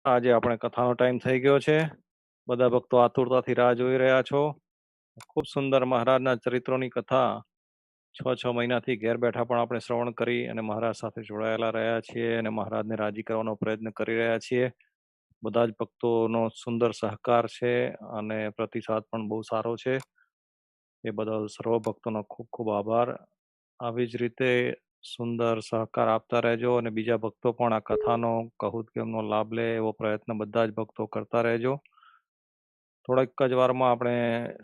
આજે આપણે કથાનો ટાઈમ થઈ ગયો છે. બધા ભક્તો આતુરતાથી રાહ જોઈ રહ્યા છો. ખૂબ સુંદર મહારાજના ચરિત્રોની કથા 6 મહિનાથી ઘેર બેઠા પણ આપણે શ્રવણ કરી અને મહારાજ સાથે જોડાયેલા રહ્યા છીએ અને મહારાજને રાજી કરવાનો પ્રયત્ન કરી રહ્યા છીએ. બધા જ ભક્તોનો સુંદર સહકાર છે અને પ્રતિસાદ પણ બહુ સારો છે. એ બદલ સર્વ ભક્તોનો ખૂબ ખૂબ આભાર. આવી જ રીતે સુંદર સહકાર આપતા રહેજો અને બીજા ભક્તો પણ આ કથાનો કહુત કેમનો લાભ લે એવો પ્રયત્ન બધા જ ભક્તો કરતા રહેજો. થોડાક જ વારમાં આપણે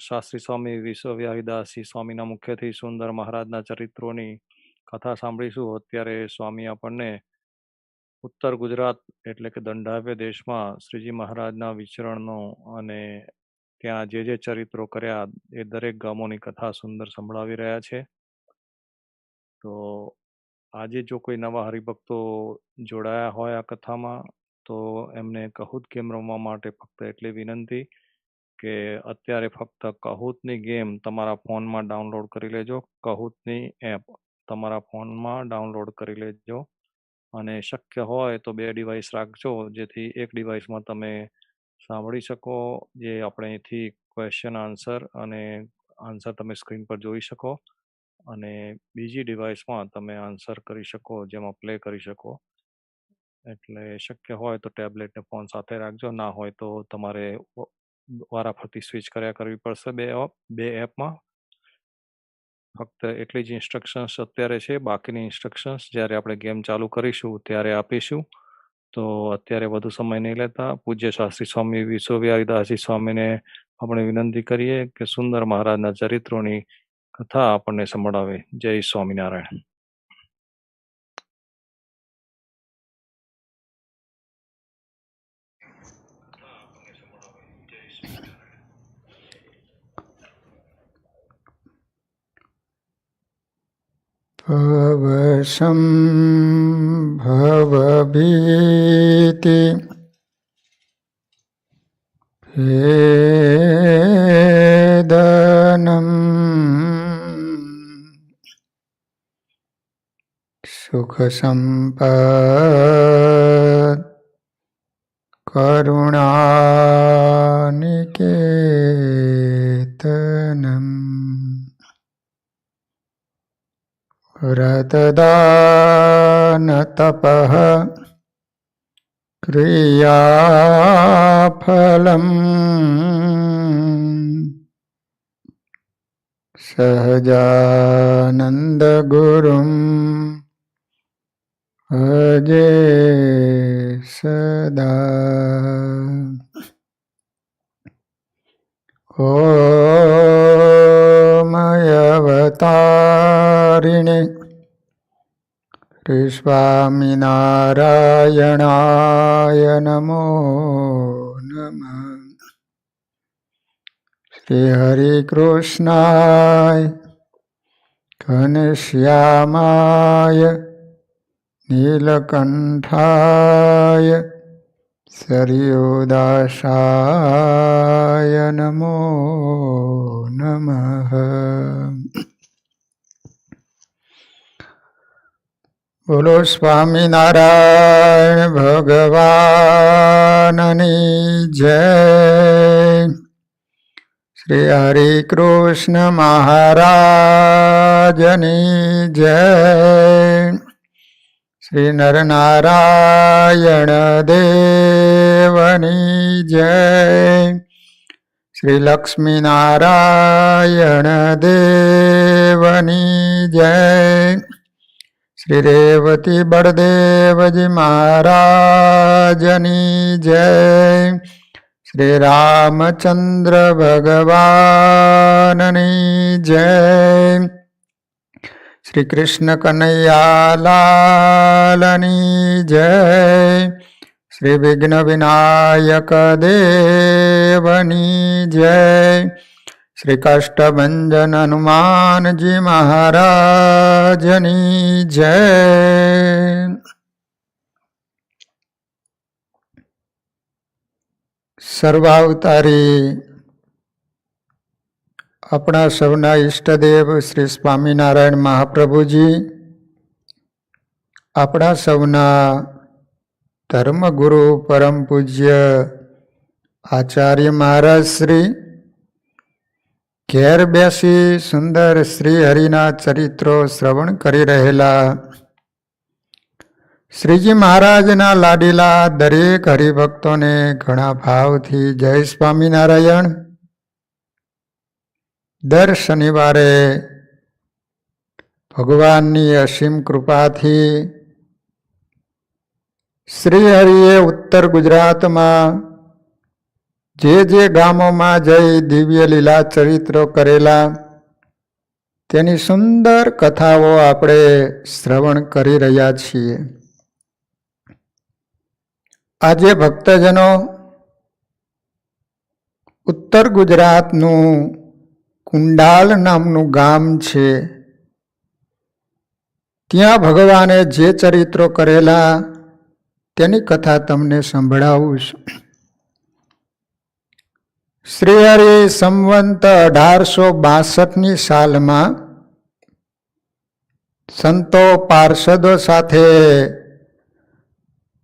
શાસ્ત્રી સ્વામી વિશ્વવિહારીદાસજી સ્વામીના મુખ્યથી સુંદર મહારાજના ચરિત્રોની કથા સાંભળીશું. અત્યારે સ્વામી આપણને ઉત્તર ગુજરાત એટલે કે દંડાવ્ય દેશમાં શ્રીજી મહારાજના વિચરણનો અને ત્યાં જે ચરિત્રો કર્યા એ દરેક ગામોની કથા સુંદર સંભળાવી રહ્યા છે. તો આજે જો કોઈ નવા હરિભક્તો જોડાયા હોય આ કથામાં તો એમને કહુત ગેમ રમવા માટે ફક્ત એટલી વિનંતી કે અત્યારે ફક્ત કહુતની ગેમ તમારા ફોનમાં ડાઉનલોડ કરી લેજો. કહુતની એપ તમારા ફોનમાં ડાઉનલોડ કરી લેજો અને શક્ય હોય તો 2 ડિવાઇસ રાખજો, જેથી એક ડિવાઇસમાં તમે સાંભળી શકો, જે આપણે અહીંથી ક્વેશ્ચન આન્સર અને આન્સર તમે સ્ક્રીન પર જોઈ શકો અને બીજી ડિવાઇસમાં તમે આન્સર કરી શકો, જેમાં પ્લે કરી શકો. એટલે શક્ય હોય તો ટેબ્લેટ ને ફોન સાથે રાખજો, ના હોય તો તમારે વારાફરતી સ્વિચ કર્યા કરવી પડશે બે એપમાં. ફક્ત એટલી જ ઇન્સ્ટ્રક્શન્સ અત્યારે છે, બાકીની ઇન્સ્ટ્રક્શન્સ જ્યારે આપણે ગેમ ચાલુ કરીશું ત્યારે આપીશું. તો અત્યારે વધુ સમય નહીં લેતા પૂજ્ય શાસ્ત્રી સ્વામી વિશ્વવિહારીદાસજી સ્વામીને આપણે વિનંતી કરીએ કે સુંદર મહારાજના ચરિત્રોની કથા આપણને સંભળાવે. જય સ્વામિનારાયણ. ભવશંભવભીતિ ભેદનમ સુખ સંપદ કરુણાનિકેતનમ વ્રતદાન તપઃ ક્રિયાફલમ સહજાનંદ ગુરુમ ભજે સદા. ઓમ અવતારિણે શ્રી સ્વામિનારાયણાય નમો નમઃ. શ્રી હરિ કૃષ્ણાય ઘનશ્યામાય નીલકંઠાય સરયોદાસાય નમો નમઃ. બોલો સ્વામિનારાયણ ભગવાનની જય. શ્રી હરિ કૃષ્ણ મહારાજની જય. શ્રી નરનારાયણ દેવની જય. શ્રી લક્ષ્મીનારાયણ દેવની જય. શ્રી રેવતી બળદેવજી મહારાજની જય. શ્રી રામચંદ્ર ભગવાનની જય. શ્રી કૃષ્ણ કનૈયાલાલની જય. શ્રી વિઘ્ન વિનાયક દેવની જય. શ્રી કાષ્ટભંજન હનુમાનજી મહારાજની જય. સર્વાવતારી આપણા સૌના ઈષ્ટદેવ શ્રી સ્વામિનારાયણ મહાપ્રભુજી આપણા સૌના ધર્મગુરુ પરમ પૂજ્ય આચાર્ય મહારાજ શ્રી ઘેર બેસી સુંદર શ્રી હરિના ચરિત્રો શ્રવણ કરી રહેલા શ્રીજી મહારાજના લાડીલા દરેક હરિભક્તોને ઘણા ભાવથી જય સ્વામિનારાયણ. દર શનિવારે ભગવાનની અસીમ કૃપાથી શ્રી હરિએ ઉત્તર ગુજરાતમાં જે ગામોમાં જઈ દિવ્ય લીલા ચરિત્રો કરેલા તેની સુંદર કથાઓ આપણે શ્રવણ કરી રહ્યા છીએ. આજે ભક્તજનો ઉત્તર ગુજરાતનું કુંડાલ નામનું ગામ છે. ત્યાં ભગવાને જે ચરિત્રો કરેલા તેની કથા તમને સંભળાવું છું. શ્રી હરિ સંવંત 1862ની સાલમાં સંતો પાર્ષદો સાથે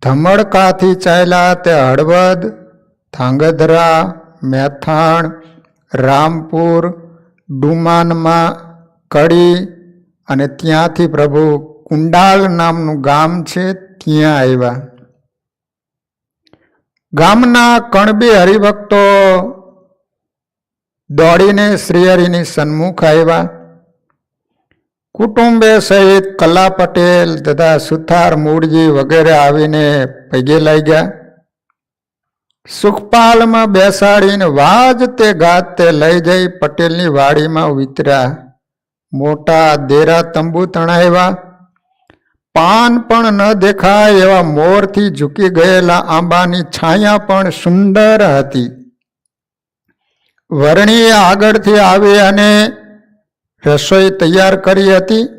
ધમડકાથી ચાલ્યા તે હળવદ, થાંગધ્રા, મેથાણ, રામપુર, ડુમાનમાં, કડી અને ત્યાંથી પ્રભુ કુંડાલ નામનું ગામ છે ત્યાં આવ્યા. ગામના કણબી હરિભક્તો દોડીને શ્રીહરિની સન્મુખ આવ્યા. કુટુંબે સહિત કલા પટેલ તથા સુથાર મૂળજી વગેરે આવીને પગે લાગ્યા. સુખપાલમાં બેસાડીને વાજતે ગાજતે લઈ જઈ પટેલની વાડીમાં વિતર્યા. મોટા દેરા તંબુ તણાવ્યા. પાન પણ ન દેખાય એવા મોરથી ઝૂકી ગયેલા આંબાની છાયા પણ સુંદર હતી. વરણીએ આગળથી આવી અને રસોઈ તૈયાર કરી હતી.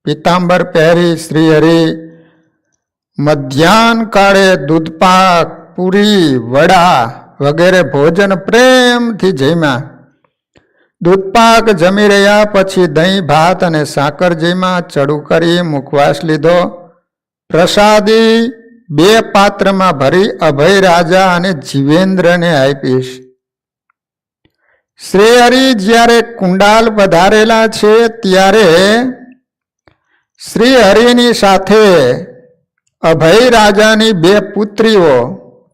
પિતાંબર પહેરી શ્રી હરિ મધ્યાહન કાળે દૂધપાક, પૂરી, વડા વગેરે ભોજન પ્રેમથી જમ્યા. દૂધપાક જમી રહ્યા પછી દહીં, ભાત અને સાકર જમ્યા. ચડું કરી મુખવાસ લીધો. પ્રસાદી 2 પાત્રમાં ભરી અભય રાજા અને જીવેન્દ્રને આપીશ. શ્રી હરિ જ્યારે કુંડાલ પધારેલા છે ત્યારે શ્રી હરિની સાથે અભય રાજાની 2 પુત્રીઓ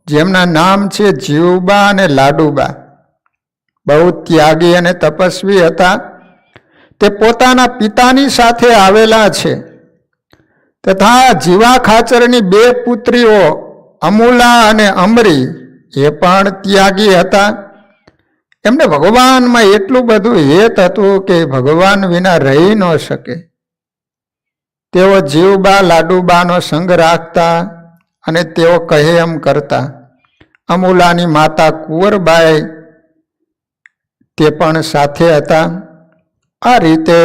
જેમના નામ છે જીવબા અને લાડુબા બહુ ત્યાગી અને તપસ્વી હતા. તે પોતાના પિતાની સાથે આવેલા છે. તથા જીવા ખાચરની 2 પુત્રીઓ અમૂલા અને અમરી એ પણ ત્યાગી હતા. એમને ભગવાનમાં એટલું બધું હેત હતું કે ભગવાન વિના રહી ન શકે. તેઓ જીવબા લાડુબાનો સંગ રાખતા અને તેઓ કહે એમ કરતા. અમૂલાની માતા કુંવરબાઈ તે પણ સાથે હતા. આ રીતે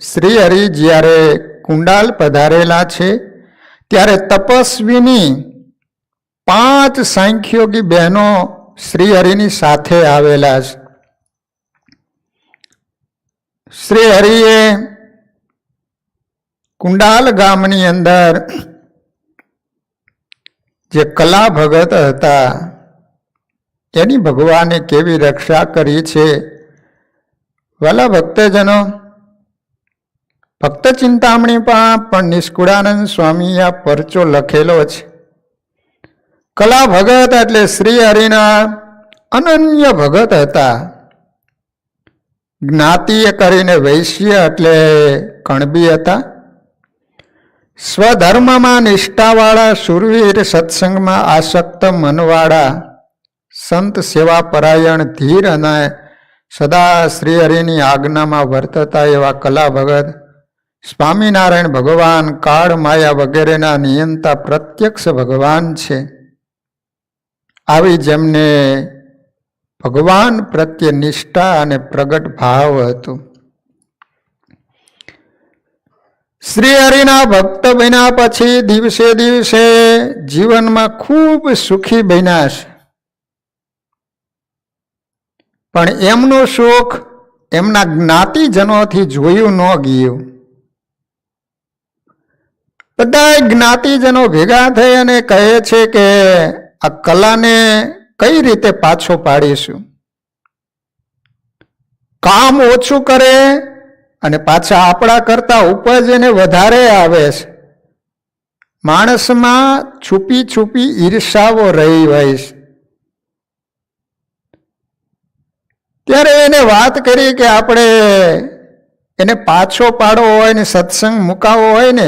શ્રી હરિ જ્યારે કુંડાલ પધારેલા છે ત્યારે તપસ્વીની 5 સાંખ્યોગી બહેનો શ્રી હરિની સાથે આવેલા છે. શ્રી હરિએ કુંડાલ ગામની અંદર જે કલા ભગત હતા એની ભગવાને કેવી રક્ષા કરી છે. વાલા ભક્તજનો, ભક્ત ચિંતામણીમાં પણ નિષ્કુળાનંદ સ્વામી આ પરચો લખેલો છે. કલા ભગત એટલે શ્રી હરિના અનન્ય ભગત હતા. જ્ઞાતિએ કરીને વૈશ્ય એટલે કણબી હતા. સ્વધર્મમાં નિષ્ઠાવાળા શુરવીર, સત્સંગમાં આસક્ત મનવાળા, સંત સેવા પરાયણ, ધીર અને સદા શ્રી હરિની આજ્ઞામાં વર્તતા એવા કલા ભગત સ્વામિનારાયણ ભગવાન, કાળ, માયા વગેરેના નિયંતા પ્રત્યક્ષ ભગવાન છે. આવી જેમને ભગવાન પ્રત્યે નિષ્ઠા અને પ્રગટ ભાવ હતો. શ્રી હરિના ભક્ત બન્યા પછી દિવસે દિવસે જીવનમાં ખૂબ સુખી બન્યા છે. પણ એમનું સુખ એમના જ્ઞાતિજનોથી જોયું ન ગયું. બધા જ્ઞાતિજનો ભેગા થઈ અને કહે છે કે આ કલાને કઈ રીતે પાછો પાડીશું. કામ ઓછું કરે અને પાછા આપણા કરતા ઉપજ એને વધારે આવે છે. માણસમાં છુપી છુપી ઈર્ષાઓ રહી હોય છે. ત્યારે એને વાત કરી કે આપણે એને પાછો પાડવો હોય ને સત્સંગ મુકાવવો હોય ને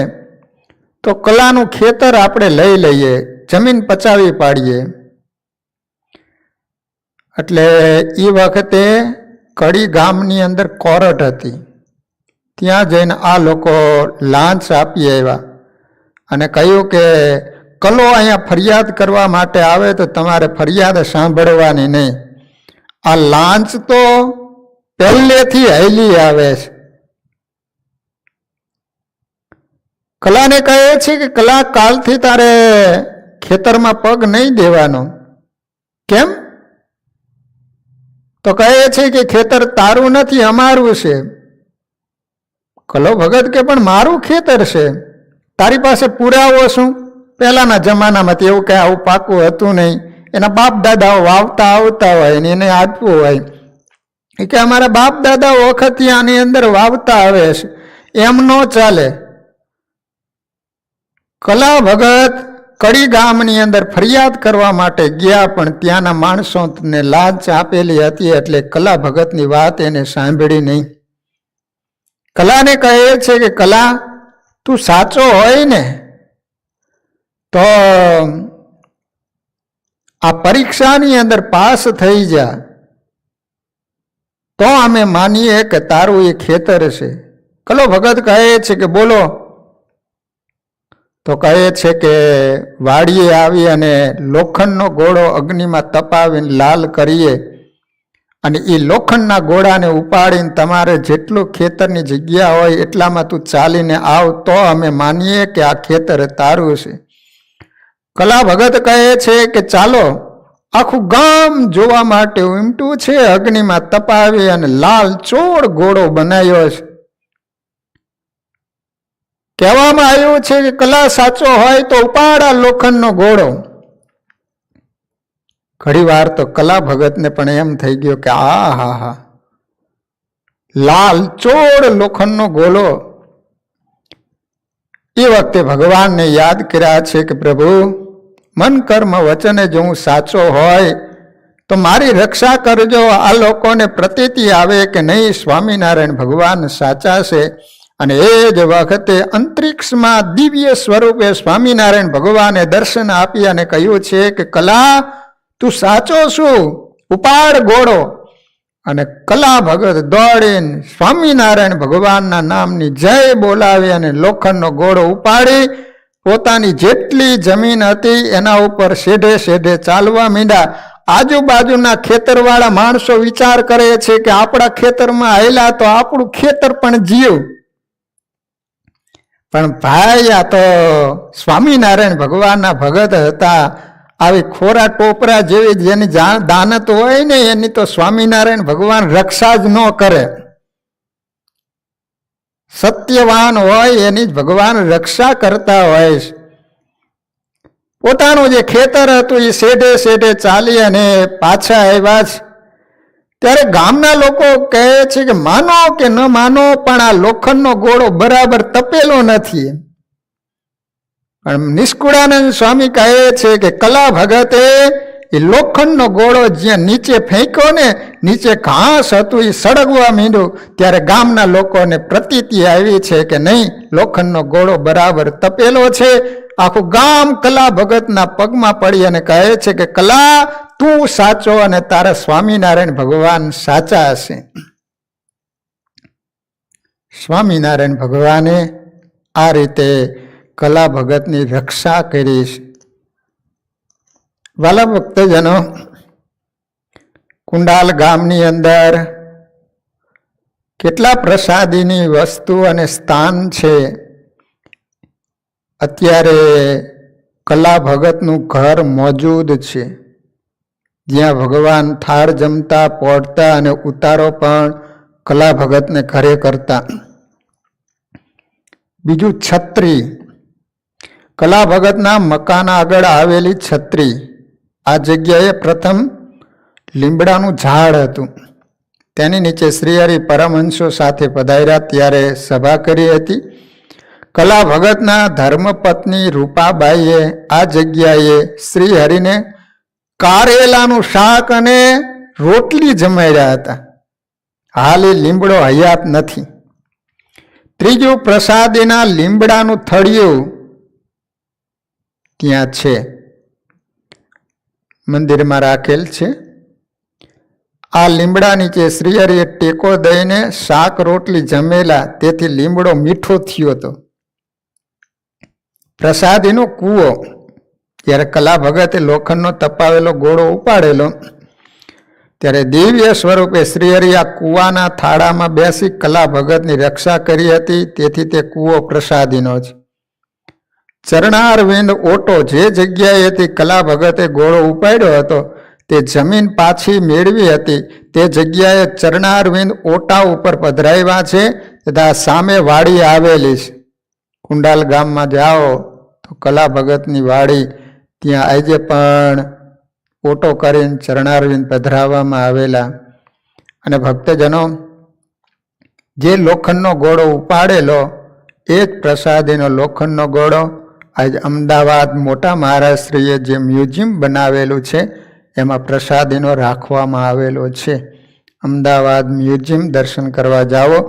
તો કલાનું ખેતર આપણે લઈ લઈએ, જમીન પચાવી પાડીએ. એટલે એ વખતે કડી ગામની અંદર કોર્ટ હતી. ત્યાં જઈને આ લોકો લાંચ આપી આવ્યા અને કહ્યું કે કલો અહીંયા ફરિયાદ કરવા માટે આવે તો તમારે ફરિયાદ સાંભળવાની નહીં. આ લાંચ તો પહેલેથી હાલી આવે છે. કલાને કહે છે કે કલા, કાલથી તારે ખેતરમાં પગ નહીં દેવાનો. કેમ? તો કહે છે કે ખેતર તારું નથી, અમારું છે. કલો ભગત કે પણ મારું ખેતર છે, તારી પાસે પુરાવો શું? પહેલાના જમાનામાં તો એવું કે આવું પાકું હતું નહીં, એના બાપ દાદાઓ વાવતા આવતા હોય ને એને આપવું હોય. એ કે અમારા બાપ દાદાઓ વખતથી આની અંદર વાવતા આવે છે, એમ ન ચાલે. કલા ભગત કડી ગામની અંદર ફરિયાદ કરવા માટે ગયા, પણ ત્યાંના માણસોને લાંચ આપેલી હતી એટલે કલા ભગતની વાત એને સાંભળી નહીં. કલાને કહે છે કે કલા, તું સાચો હોય ને તો આ પરીક્ષાની અંદર પાસ થઈ જા, તો અમે માનીએ કે તારું એ ખેતર છે. કલો ભગત કહે છે કે બોલો. તો કહે છે કે વાડીએ આવી અને લોખંડનો ગોળો અગ્નિમાં તપાવીને લાલ કરીએ અને એ લોખંડના ગોળાને ઉપાડીને તમારે જેટલું ખેતરની જગ્યા હોય એટલામાં તું ચાલીને આવ, તો અમે માનીએ કે આ ખેતર તારું છે. કલા ભગત કહે છે કે ચાલો. આખું ગામ જોવા માટે ઉમટ્યું છે. અગ્નિમાં તપાવી અને લાલ ચોળ ગોળો બનાવ્યો છે. કહેવામાં આવ્યું છે કે કલા સાચો હોય તો ઉપાડા લોખંડનો ગોળો. ઘણી વાર તો કલા ભગતને પણ એમ થઈ ગયો કે આ હા હા, લાલ ચોળ લોખંડનો ગોળો. એ વખતે ભગવાનને યાદ કર્યા છે કે પ્રભુ, મન કર્મ વચને જો હું સાચો હોય તો મારી રક્ષા કરજો. આ લોકોને પ્રતીતિ આવે કે નહીં સ્વામિનારાયણ ભગવાન સાચા છે. અને એ જ વખતે અંતરિક્ષમાં દિવ્ય સ્વરૂપે સ્વામિનારાયણ ભગવાને દર્શન આપી અને કહ્યું છે કે કલા, તું સાચો છું, ઉપાડ ગોળો. અને કલા ભગત દોડીને સ્વામિનારાયણ ભગવાનના નામની જય બોલાવી અને લોખંડનો ગોળો ઉપાડી પોતાની જેટલી જમીન હતી એના ઉપર શેઢે શેઢે ચાલવા માંડ્યા. આજુબાજુના ખેતરવાળા માણસો વિચાર કરે છે કે આપણા ખેતરમાં આવેલા તો આપણું ખેતર પણ જીવ. પણ ભાઈ, આ તો સ્વામિનારાયણ ભગવાનના ભગત હતા. આવી ખોરા ટોપરા જેવી જેની દાનત હોય ને એની તો સ્વામિનારાયણ ભગવાન રક્ષા જ ન કરે. સત્યવાન હોય એની જ ભગવાન રક્ષા કરતા હોય. પોતાનું જે ખેતર હતું એ શેઢે શેઢે ચાલી અને પાછા આવ્યા છે. ત્યારે ગામના લોકો કહે છે કે માનો કે ન માનો પણ આ લોખંડનો ગોળો બરાબર તપેલો નથી. પણ નિષ્કુળાનંદ સ્વામી કહે છે કે કલા ભગતે એ લોખંડનો ગોળો જ્યાં નીચે ફેંક્યો ને, નીચે ઘાસ હતું એ સળગવા માંડ્યું. ત્યારે ગામના લોકોને પ્રતીતિ આવી છે કે નહીં, લોખંડનો ગોળો બરાબર તપેલો છે. આખું ગામ કલા ભગતના પગમાં પડી અને કહે છે કે કલા, તું સાચો અને તારા સ્વામિનારાયણ ભગવાન સાચા હશે. સ્વામિનારાયણ ભગવાને આ રીતે કલા ભગતની રક્ષા કરી છે. વાલા ભક્તજનો, કુંડાલ ગામની અંદર કેટલા પ્રસાદીની વસ્તુ અને સ્થાન છે. અત્યારે કલા ભગતનું ઘર મોજૂદ છે, જ્યાં ભગવાન થાળ જમતા, પોડતા અને ઉતારો પણ કલા ભગતને ઘરે કરતા. બીજું છત્રી, કલા ભગતના મકાન આગળ આવેલી છત્રી, આ જગ્યાએ પ્રથમ લીમડાનું ઝાડ હતું. તેની નીચે શ્રીહરિ પરમહંસો સાથે પધાર્યા ત્યારે સભા કરી હતી. કલા ભગતના ધર્મપત્ની રૂપાબાઈએ આ જગ્યાએ શ્રીહરિને કારેલાનું શાક અને રોટલી જમાડ્યા હતા. હાલ એ લીમડો હયાત નથી. ત્રીજું, પ્રસાદીના લીમડાનું થળિયું ત્યાં છે, મંદિરમાં રાખેલ છે. આ લીમડા નીચે શ્રીહરિએ ટેકો દઈને શાક રોટલી જમેલા, તેથી લીમડો મીઠો થયો હતો. પ્રસાદીનો કૂવો, જ્યારે કલા ભગતે લોખંડનો તપાવેલો ગોળો ઉપાડેલો ત્યારે દિવ્ય સ્વરૂપે શ્રીહરિ આ કૂવાના થાળામાં બેસી કલા ભગતની રક્ષા કરી હતી, તેથી તે કૂવો પ્રસાદીનો છે. ચરણારવિંદ ઓટો, જે જગ્યાએથી કલા ભગતે ગોળો ઉપાડ્યો હતો તે જમીન પાછી મેળવી હતી, તે જગ્યાએ ચરણારવિંદ ઓટા ઉપર પધરાવ્યા છે તથા સામે વાડી આવેલી છે. કુંડાલ ગામમાં જાઓ તો કલા ભગતની વાડી, ત્યાં આજે પણ ઓટો કરીને ચરણારવિંદ પધરાવવામાં આવેલા. અને ભક્તજનો, જે લોખંડનો ગોળો ઉપાડેલો એ જ પ્રસાદીનો લોખંડનો ગોળો આજ અમદાવાદ મોટા મહારાજશ્રીએ જે મ્યુઝિયમ બનાવેલું છે એમાં પ્રસાદીનો રાખવામાં આવેલો છે. અમદાવાદ મ્યુઝિયમ દર્શન કરવા જાઓ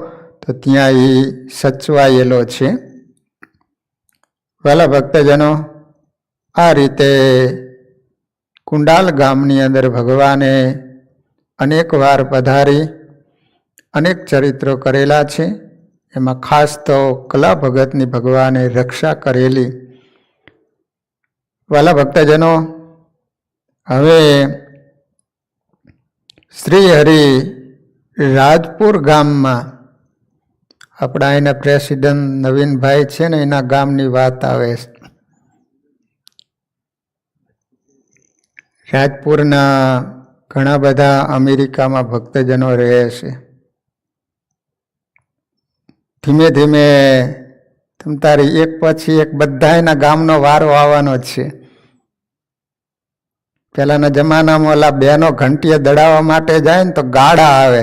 તો ત્યાં એ સચવાયેલો છે. વાલા ભક્તજનો, આ રીતે કુંડાલ ગામની અંદર ભગવાને અનેક વાર પધારી અનેક ચરિત્રો કરેલા છે. એમાં ખાસ તો કલા ભગતની ભગવાને રક્ષા કરેલી. વાલા ભક્તજનો, હવે શ્રીહરિ રાજપુર ગામમાં આપણા એના પ્રેસિડન્ટ નવીનભાઈ છે ને, એના ગામની વાત આવે છે. રાજપુરના ઘણા બધા અમેરિકામાં ભક્તજનો રહે છે. ધીમે ધીમે તમ તારી એક પછી એક બધા એના ગામનો વારો આવવાનો જ છે. પહેલાના જમાનામાં ઓલા બહેનો ઘંટીએ દડાવવા માટે જાય ને તો ગાડા આવે.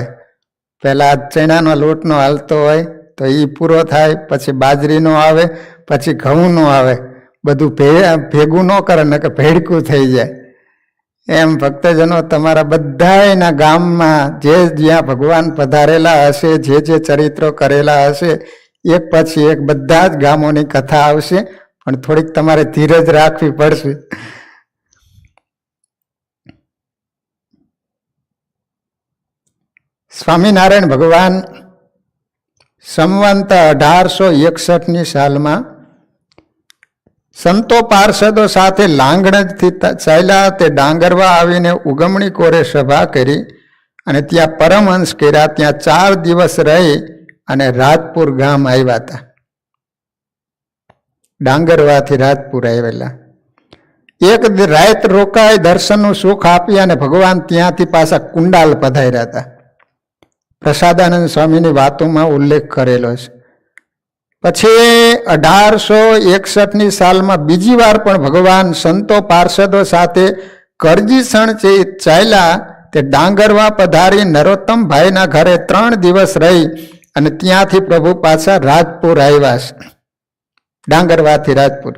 પહેલા ચણાનો લોટનો હાલતો હોય તો એ પૂરો થાય, પછી બાજરીનો આવે, પછી ઘઉંનો આવે. બધું ભેગું ન કરે ને કે ભેડકું થઈ જાય. એમ ભક્તજનો, તમારા બધાના ગામમાં જે જ્યાં ભગવાન પધારેલા હશે, જે જે ચરિત્રો કરેલા હશે, એક પછી એક બધા જ ગામોની કથા આવશે, પણ થોડીક તમારે ધીરજ રાખવી પડશે. સ્વામિનારાયણ ભગવાન સંવંત 1861ની સાલમાં સંતો પાર્ષદો સાથે લાંગણજથી ચાલ્યા. તે ડાંગરવા આવીને ઉગમણી કોરે સભા કરી અને ત્યાં પરમહંસ કર્યા. ત્યાં 4 દિવસ રહી અને રાજપુર ગામ આવ્યા હતા. ડાંગરવાથી રાજપુર આવેલા. એક રાત રોકાઈ, દર્શનનું સુખ આપી અને ભગવાન ત્યાંથી પાછા કુંડાલ પધાર્યા હતા. પ્રસાદાનંદ સ્વામીની વાતોમાં ઉલ્લેખ કરેલો છે. પછી 1861ની સાલમાં બીજી વાર પણ ભગવાન સંતો પાર્ષદો સાથે કરજીસણ ચાલ્યા. તે ડાંગરવા પધારી નરોત્તમભાઈના ઘરે 3 દિવસ રહી અને ત્યાંથી પ્રભુ પાછા રાજપુર આવ્યા છે. ડાંગરવાથી રાજપુર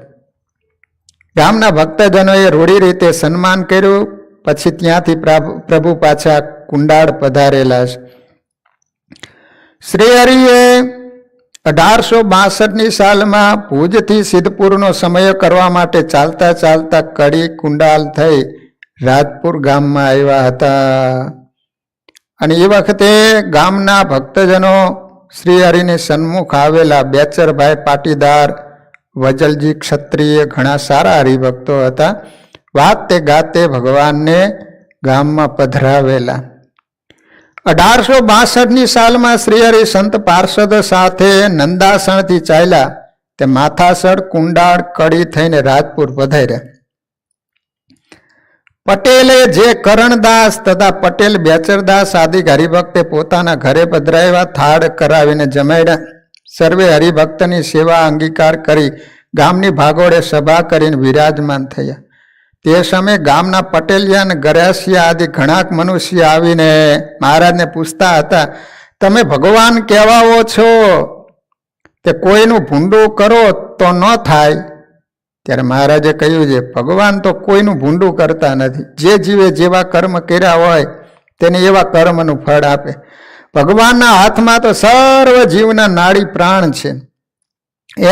ગામના ભક્તજનોએ રૂઢી રીતે સન્માન કર્યું. પછી ત્યાંથી પ્રભુ પાછા કુંડાળ પધારેલા છે. શ્રીહરિએ 1862ની સાલમાં ભુજથી સિદ્ધપુરનો સમય કરવા માટે ચાલતા ચાલતા કડી કુંડાલ થઈ રાજપુર ગામમાં આવ્યા હતા. અને એ વખતે ગામના ભક્તજનો શ્રીહરિને સન્મુખ આવેલા બેચરભાઈ પાટીદાર, વજલજી ક્ષત્રિય ઘણા સારા હરિભક્તો હતા. વાતે ગાતે ભગવાનને ગામમાં પધરાવેલા. 1862ની સાલમાં શ્રીહરિ સંત પાર્ષદ સાથે નંદાસણથી ચાલ્યા. તે માથાસર, કુંડાળ, કડી થઈને રાજપુર પધાર્યા. પટેલે જે કરણદાસ તથા પટેલ બેચરદાસ આદિ હરિભક્તે પોતાના ઘરે પધરાવ્યા. થાળ કરાવીને જમાડ્યા. સર્વે હરિભક્તની સેવા અંગીકાર કરી ગામની ભાગોળે સભા કરીને વિરાજમાન થયા. તે સમયે ગામના પટેલિયા અને ગરાસિયા આદિ ઘણા મનુષ્ય આવીને મહારાજને પૂછતા હતા, તમે ભગવાન કહેવાઓ છો તે કોઈનું ભૂંડું કરો તો ન થાય? ત્યારે મહારાજે કહ્યું છે, ભગવાન તો કોઈનું ભૂંડું કરતા નથી. જે જીવે જેવા કર્મ કર્યા હોય તેને એવા કર્મનું ફળ આપે. ભગવાનના હાથમાં તો સર્વ જીવના નાડી પ્રાણ છે.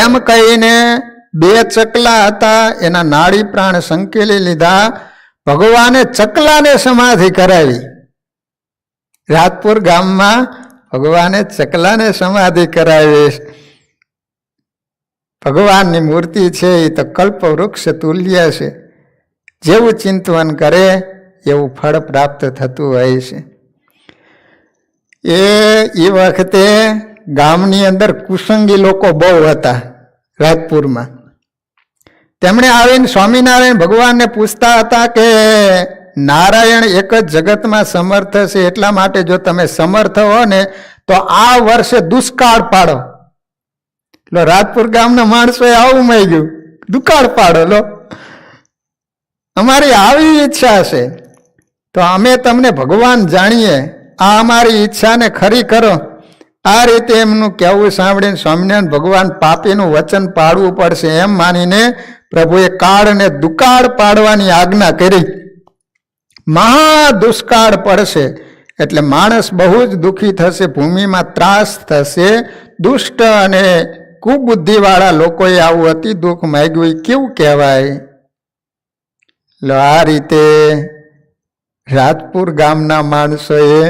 એમ કહીને 2 ચકલા હતા, એના નાડી પ્રાણ સંકેલી લીધા. ભગવાને ચકલાને સમાધિ કરાવી. રાજપુર ગામમાં ભગવાને ચકલાને સમાધિ કરાવી. ભગવાનની મૂર્તિ છે એ તો કલ્પ વૃક્ષ તુલ્ય છે. જેવું ચિંતન કરે એવું ફળ પ્રાપ્ત થતું હોય છે. એ વખતે ગામની અંદર કુસંગી લોકો બહુ હતા રાજપુરમાં. તેમણે આવીને સ્વામિનારાયણ ભગવાનને પૂછતા હતા કે નારાયણ એક જ જગતમાં સમર્થ છે, એટલા માટે જો તમે સમર્થ હો ને તો આ વર્ષે દુષ્કાળ પાડો. લો, રાજપુર ગામના માણસોએ આવું માંગ્યું, દુકાળ પાડો. લો, અમારી આવી ઈચ્છા છે તો અમે તમને ભગવાન જાણીએ, આ અમારી ઈચ્છાને ખરી કરો. આ રીતે એમનું કહેવું સાંભળીને સ્વામિનારાયણ ભગવાન પાપીનું વચન પાળવું પડશે એમ માનીને પ્રભુએ કાળને દુકાળ પાડવાની આજ્ઞા કરી. મહા દુષ્કાળ પડશે એટલે માણસ બહુ જ દુઃખી થશે, ભૂમિમાં ત્રાસ થશે. દુષ્ટ અને કુબુદ્ધિવાળા લોકોએ આવું અતિ દુઃખ માંગ્યું, કેવું કહેવાય? લો, આ રીતે રાજપુર ગામના માણસોએ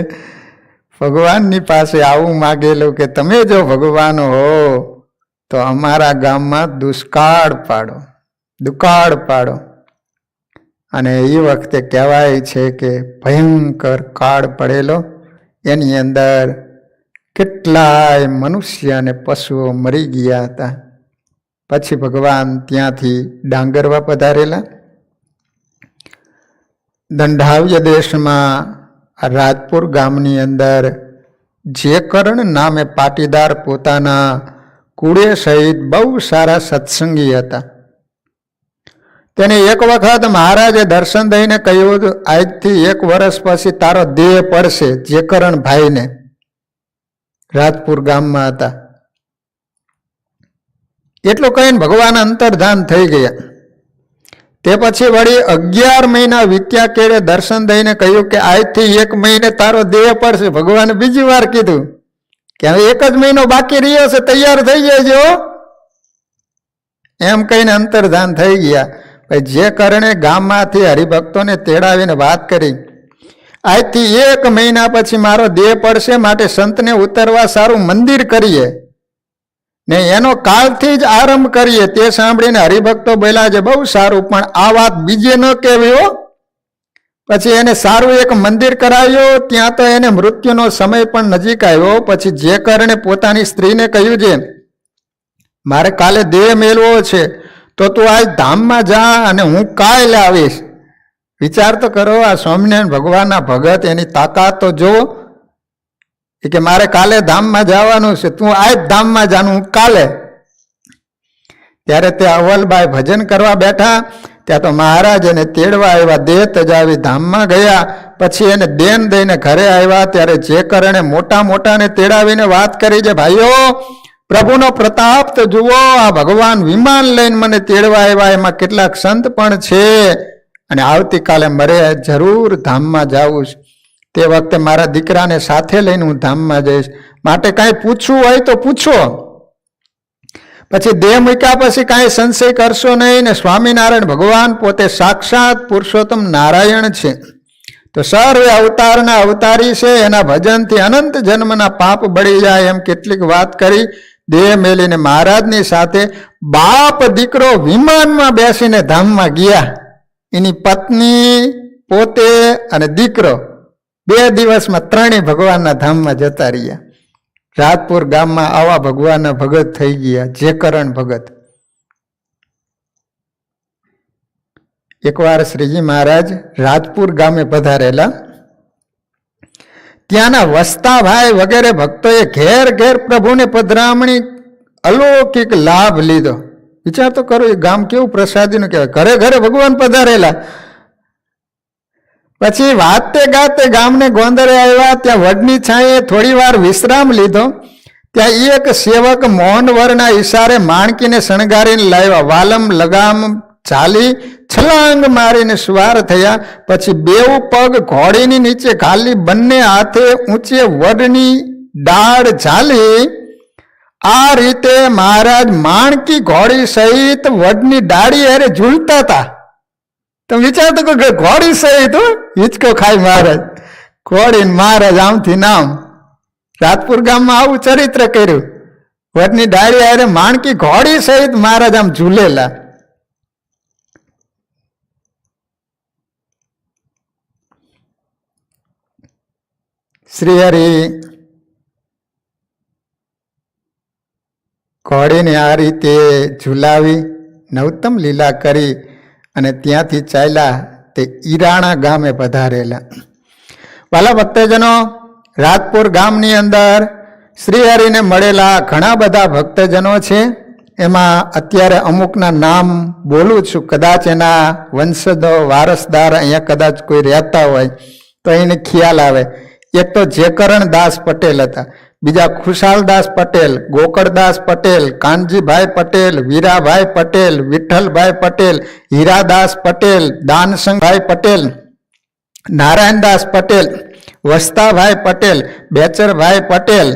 ભગવાનની પાસે આવું માગેલું કે તમે જો ભગવાન હો તો અમારા ગામમાં દુષ્કાળ પાડો, દુકાળ પાડો. અને એ વખતે કહેવાય છે કે ભયંકર કાળ પડેલો. એની અંદર કેટલાય મનુષ્ય અને પશુઓ મરી ગયા હતા. પછી ભગવાન ત્યાંથી ડાંગરવા પધારેલા. દંડાવ્ય દેશમાં રાજપુર ગામની અંદર જેકરણ નામે પાટીદાર પોતાના કુળે સહિત બહુ સારા સત્સંગી હતા. તેને એક વખત મહારાજે દર્શન દઈને કહ્યું, આજથી 1 વર્ષ પછી તારો દેહ પડશે. જેકરણ ભાઈને રાજપુર ગામમાં હતા. એટલું કહીને ભગવાન અંતર્ધાન થઈ ગયા. તે પછી વળી 11 મહિના વીત્યા કેળે દર્શન દઈને કહ્યું કે આજથી 1 મહિને તારો દેહ પડશે. ભગવાને બીજી વાર કીધું કે હવે 1 જ મહિનો બાકી રહ્યો છે, તૈયાર થઈ જજો. એમ કહીને અંતર્ધાન થઈ ગયા. જે કરણે ગામમાંથી હરિભક્તોને તેડાવીને વાત કરી, આજથી 1 મહિના પછી મારો દેહ પડશે, માટે સંતને ઉતરવા સારું મંદિર કરીએ ને એનો કાલથી જ આરંભ કરીએ. તે સાંભળીને હરિભક્તો બોલ્યા છે, બહુ સારું, પણ આ વાત બીજે ન કહેવી હો. પછી એને સારું એક મંદિર કરાવ્યું. ત્યાં તો એને મૃત્યુનો સમય પણ નજીક આવ્યો. પછી જે કરણે પોતાની સ્ત્રીને કહ્યું છે, મારે કાલે દેહ મેળવો છે તો તું આજ ધામમાં જા અને હું કાલે આવીશ. વિચાર તો કરો, આ સ્વામિનારાયણ ભગવાનના ભગત, એની તાકાત તો જો કે મારે કાલે ધામમાં જવાનું છે, તું આજ ધામમાં જાનું, હું કાલે. ત્યારે તે અવલબાઈ ભજન કરવા બેઠા. ત્યાં તો મહારાજ એને તેડવા આવ્યા, દેહ તજાવી ધામમાં ગયા. પછી એને દેન દઈને ઘરે આવ્યા. ત્યારે જે કરણે મોટા મોટાને તેડાવીને વાત કરી છે, ભાઈઓ પ્રભુનો પ્રતાપ તો જુઓ, આ ભગવાન વિમાન લઈને મને તેડવા આવ્યા, એમાં કેટલાક સંત પણ છે અને આવતીકાલે મારે જરૂર ધામમાં જવું છે. તે વખતે મારા દીકરાને સાથે લઈને હું ધામમાં જઈશ, માટે કાંઈ પૂછવું હોય તો પૂછો. પછી દેહ મૂક્યા પછી કાંઈ સંશય કરશો નહીં. ને સ્વામિનારાયણ ભગવાન પોતે સાક્ષાત પુરુષોત્તમ નારાયણ છે, તો સર્વે અવતારના અવતારી છે. એના ભજનથી અનંત જન્મના પાપ બળી જાય, એમ કેટલીક વાત કરી. દેહ મેલીને મહારાજની સાથે બાપ દીકરો વિમાનમાં બેસીને ધામમાં ગયા. એની પત્ની, પોતે અને દીકરો 2 દિવસમાં 3 ભગવાનના ધામમાં જતા રહ્યા. રાજપુર ગામમાં આવા ભગવાનના ભગત થઈ ગયા, જેકરણ ભગત. એકવાર શ્રીજી મહારાજ રાજપુર ગામે પધારેલા. ત્યાંના વસ્તાભાઈ વગેરે ભક્તોએ ઘેર ઘેર પ્રભુને પધરામણી અલૌકિક લાભ લીધો. વિચાર તો કરો, એ ગામ કેવું પ્રસાદીનું કહેવાય, ઘરે ઘરે ભગવાન પધારેલા. પછી વાતે ગાતે ગામને ગોંદરે આવ્યા. ત્યાં વડની છાંયે થોડી વાર વિશ્રામ લીધો. ત્યાં એક સેવક મૌન વરના ઈશારે માણકીને શણગારીને લાવ્યા. વાલમ લગામ ચાલી છલાંગ મારીને સવાર થયા. પછી બેઉ પગ ઘોડીની નીચે ખાલી બંને હાથે ઊંચે વડની ડાળ ઝાલી. આ રીતે મહારાજ માણકી ઘોડી સહિત વડની ડાળી હારે ઝૂલતા હતા. તમે વિચારતો કે ઘોડી સહિત હિંચકો ખાઈ મહારાજ, ઘોડી મહારાજ આમથી નામ. રાજપુર ગામમાં આવું ચરિત્ર કર્યું. વડની ડાળી હારે માણકી ઘોડી સહિત મહારાજ આમ ઝૂલેલા. શ્રીહરિ ઘોડીને આ રીતે ઝુલાવી નવતમ લીલા કરી અને ત્યાંથી ચાલ્યા તે ઈરાણા ગામે પધારેલા. વાલા ભક્તજનો, રાજપુર ગામની અંદર શ્રીહરિને મળેલા ઘણા બધા ભક્તજનો છે. એમાં અત્યારે અમુકના નામ બોલું છું, કદાચ એના વંશજો વારસદાર અહીંયા કદાચ કોઈ રહેતા હોય તો એને ખ્યાલ આવે. એક તો જેકરણ દાસ પટેલ હતા, બીજા ખુશાલદાસ પટેલ, ગોકળદાસ પટેલ, કાનજીભાઈ પટેલ, વીરાભાઈ પટેલ, વિઠ્ઠલભાઈ પટેલ, હીરાદાસ પટેલ, દાનસંગભાઈ પટેલ, નારાયણદાસ પટેલ, વસ્તાભાઈ પટેલ, બેચરભાઈ પટેલ,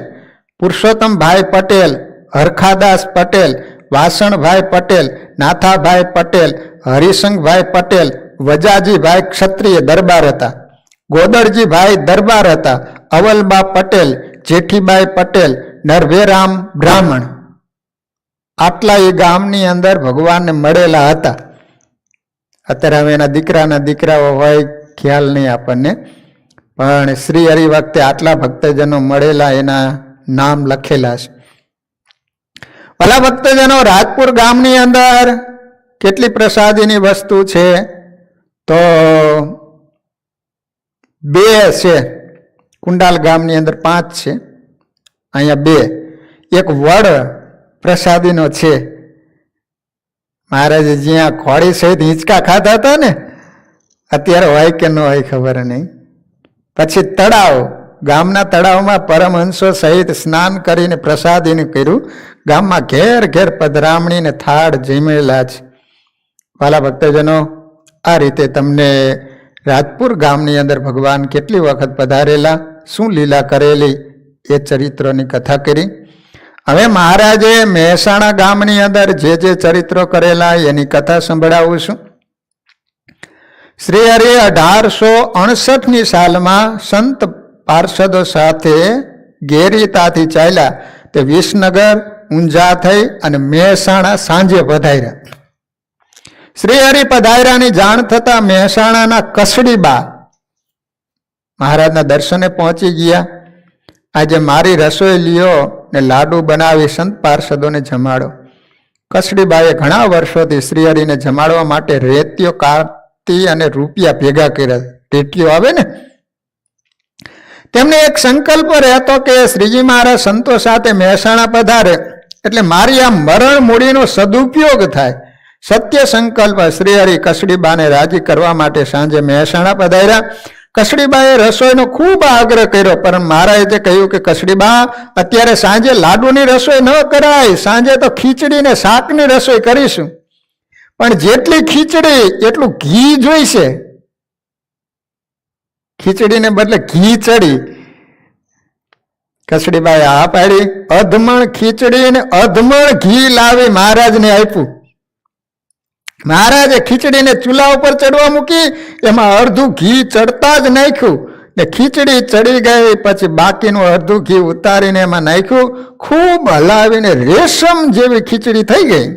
પુરુષોત્તમભાઈ પટેલ, હરખાદાસ પટેલ, વાસણભાઈ પટેલ, નાથાભાઈ પટેલ, હરિસંગભાઈ પટેલ, વજાજીભાઈ ક્ષત્રિય દરબાર હતા, ગોદરજીભાઈ દરબાર હતા, અવલબા પટેલ, જેઠીબાઈ પટેલ, નરભેરામ બ્રાહ્મણ. આટલા એ ગામની અંદર ભગવાનને મળેલા હતા. અત્યારે હવે એના દીકરાના દીકરાઓ હોય ખ્યાલ નહીં આપણને, પણ શ્રી હરિ વખતે આટલા ભક્તજનો મળેલા એના નામ લખેલા છે. ભલા ભક્તજનો, રાજપુર ગામની અંદર કેટલી પ્રસાદીની વસ્તુ છે તો 2 છે. કુંડાલ ગામની અંદર 5 છે, અહીંયા 2. એક વડ પ્રસાદીનો છે. મહારાજે જ્યાં ઘોડી સહિત હિંચકા ખાધા હતા ને, અત્યારે હોય કે ન હોય ખબર નહીં. પછી તળાવ, ગામના તળાવમાં પરમહંસો સહિત સ્નાન કરીને પ્રસાદીને કર્યું. ગામમાં ઘેર ઘેર પધરામણીને થાળ જમેલા છે. વાલા ભક્તજનો, આ રીતે તમને રાજપુર ગામની અંદર ભગવાન કેટલી વખત પધારેલા, શું લીલા કરેલી એ ચરિત્રોની કથા કરી. હવે મહારાજે મહેસાણા ગામની અંદર જે ચરિત્રો કરેલા એની કથા સંભળાવું છું. શ્રી હરિ 1868ની સાલમાં સંત પાર્ષદો સાથે ગેરીતાથી ચાલ્યા. તે વિસનગર ઊંઝા થઈ અને મહેસાણા સાંજે પધાર્યા. શ્રી હરિ પધાર્યાની જાણ થતા મહેસાણાના કસડીબા મહારાજના દર્શને પહોંચી ગયા. આજે મારી રસોઈ લ્યો ને લાડુ બનાવી સંત પાર્ષદોને જમાડો. કસડીબાએ ઘણા વર્ષોથી શ્રી હરિને જમાડવા માટે રેતીઓ કાઢતી અને રૂપિયા ભેગા કર્યા. રેતીઓ આવે ને, તેમને એક સંકલ્પ રહેતો કે શ્રીજી મહારાજ સંતો સાથે મહેસાણા પધારે એટલે મારી આ મરણ મૂડીનો સદુપયોગ થાય. સત્ય સંકલ્પ શ્રી હરિ કસડીબાને રાજી કરવા માટે સાંજે મહેસાણા પધાર્યા. કસડીબાએ રસોઈનો ખૂબ આગ્રહ કર્યો, પણ મહારાજે કહ્યું કે કસડીબા, અત્યારે સાંજે લાડુની રસોઈ ન કરાય, સાંજે તો ખીચડી ને શાકની રસોઈ કરીશું. પણ જેટલી ખીચડી એટલું ઘી જોઈશે. ખીચડીને બદલે ઘી ચડી. કસડીબાએ આ પાડી. અધમણ ખીચડી ને અધમણ ઘી લાવી મહારાજને આપ્યું. મહારાજે ખીચડીને ચૂલા ઉપર ચડવા મૂકી, એમાં અડધું ઘી ચડતા જ નાખ્યું ને ખીચડી ચડી ગઈ. પછી બાકીનું અડધું ઘી ઉતારીને એમાં નાખ્યું. ખૂબ હલાવીને રેશમ જેવી ખીચડી થઈ ગઈ.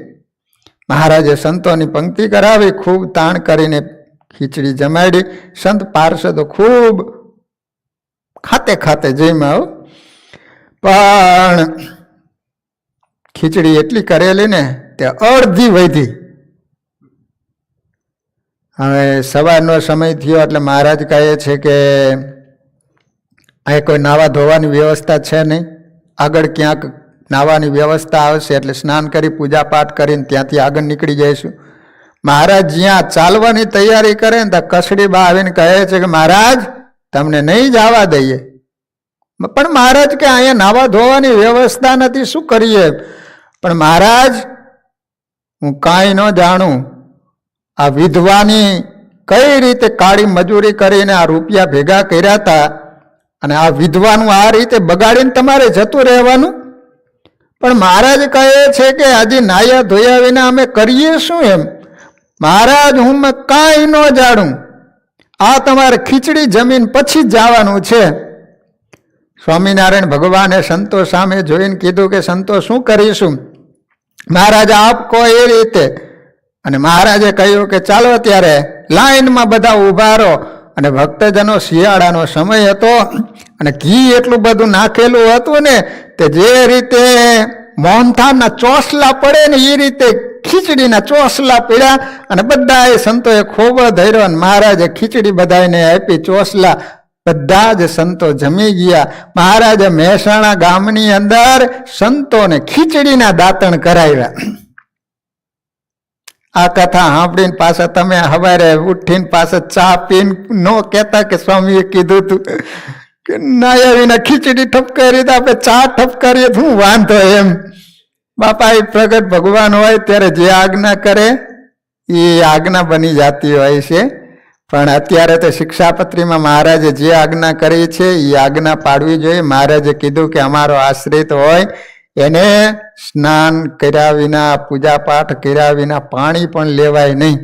મહારાજે સંતોની પંક્તિ કરાવી, ખૂબ તાણ કરીને ખીચડી જમાડી. સંત પાર્ષદો ખૂબ ખાતે ખાતે જમ્યા. પણ ખીચડી એટલી કરેલી ને તે અડધી વધી. હવે સવારનો સમય થયો એટલે મહારાજ કહે છે કે અહીં કોઈ નાવા ધોવાની વ્યવસ્થા છે નહીં, આગળ ક્યાંક નાવાની વ્યવસ્થા આવશે એટલે સ્નાન કરી પૂજા પાઠ કરીને ત્યાંથી આગળ નીકળી જઈશું. મહારાજ જ્યાં ચાલવાની તૈયારી કરે ને ત્યાં કસડી બા આવીને કહે છે કે મહારાજ તમને નહીં જવા દઈએ. પણ મહારાજ કે અહીંયા નાવા ધોવાની વ્યવસ્થા નથી, શું કરીએ? પણ મહારાજ હું કાંઈ ન જાણું, આ વિધવાની કઈ રીતે કાળી મજૂરી કરીને આ રૂપિયા ભેગા કર્યા હતા અને આ વિધવાનું આ રીતે બગાડીને તમારે જતું રહેવાનું. પણ મહારાજ કહે છે કે હજી નાયા ધોયા વિના અમે કરીએ શું? એમ મહારાજ હું કાંઈ ન જાણું, આ તમારે ખીચડી જમીન પછી જ જવાનું છે. સ્વામિનારાયણ ભગવાને સંતો સામે જોઈને કીધું કે સંતો શું કરીશું? મહારાજ આપ કહો એ રીતે. અને મહારાજે કહ્યું કે ચાલો ત્યારે લાઈનમાં બધા ઊભા રહો. અને ભક્તજનો શિયાળાનો સમય હતો અને ઘી એટલું બધું નાખેલું હતું ને તે જે રીતે મોહનથાળના ચોસલા પડે ને એ રીતે ખીચડીના ચોસલા પડ્યા અને બધા એ સંતોએ ખૂબ ધર્યો અને મહારાજે ખીચડી બધાને આપી, ચોસલા બધા જ સંતો જમી ગયા. મહારાજે મહેસાણા ગામની અંદર સંતોને ખીચડીના દાંતણ કરાવ્યા. આ કથા સાંભળીને પાછા તમે સવારે ઉઠીને પાછા ચા પીને ન કહેતા કે સ્વામીએ કીધું તું કે નાયા વિના ખીચડી ઠપકારી તો આપણે ચા ઠપકારીએ શું વાંધો? એમ બાપા એ પ્રગટ ભગવાન હોય ત્યારે જે આજ્ઞા કરે એ આજ્ઞા બની જતી હોય છે. પણ અત્યારે તો શિક્ષાપત્રીમાં મહારાજે જે આજ્ઞા કરી છે એ આજ્ઞા પાડવી જોઈએ. મહારાજે કીધું કે અમારો આશ્રિત હોય એને સ્નાન કર્યા વિના, પૂજા પાઠ કર્યા વિના પાણી પણ લેવાય નહીં.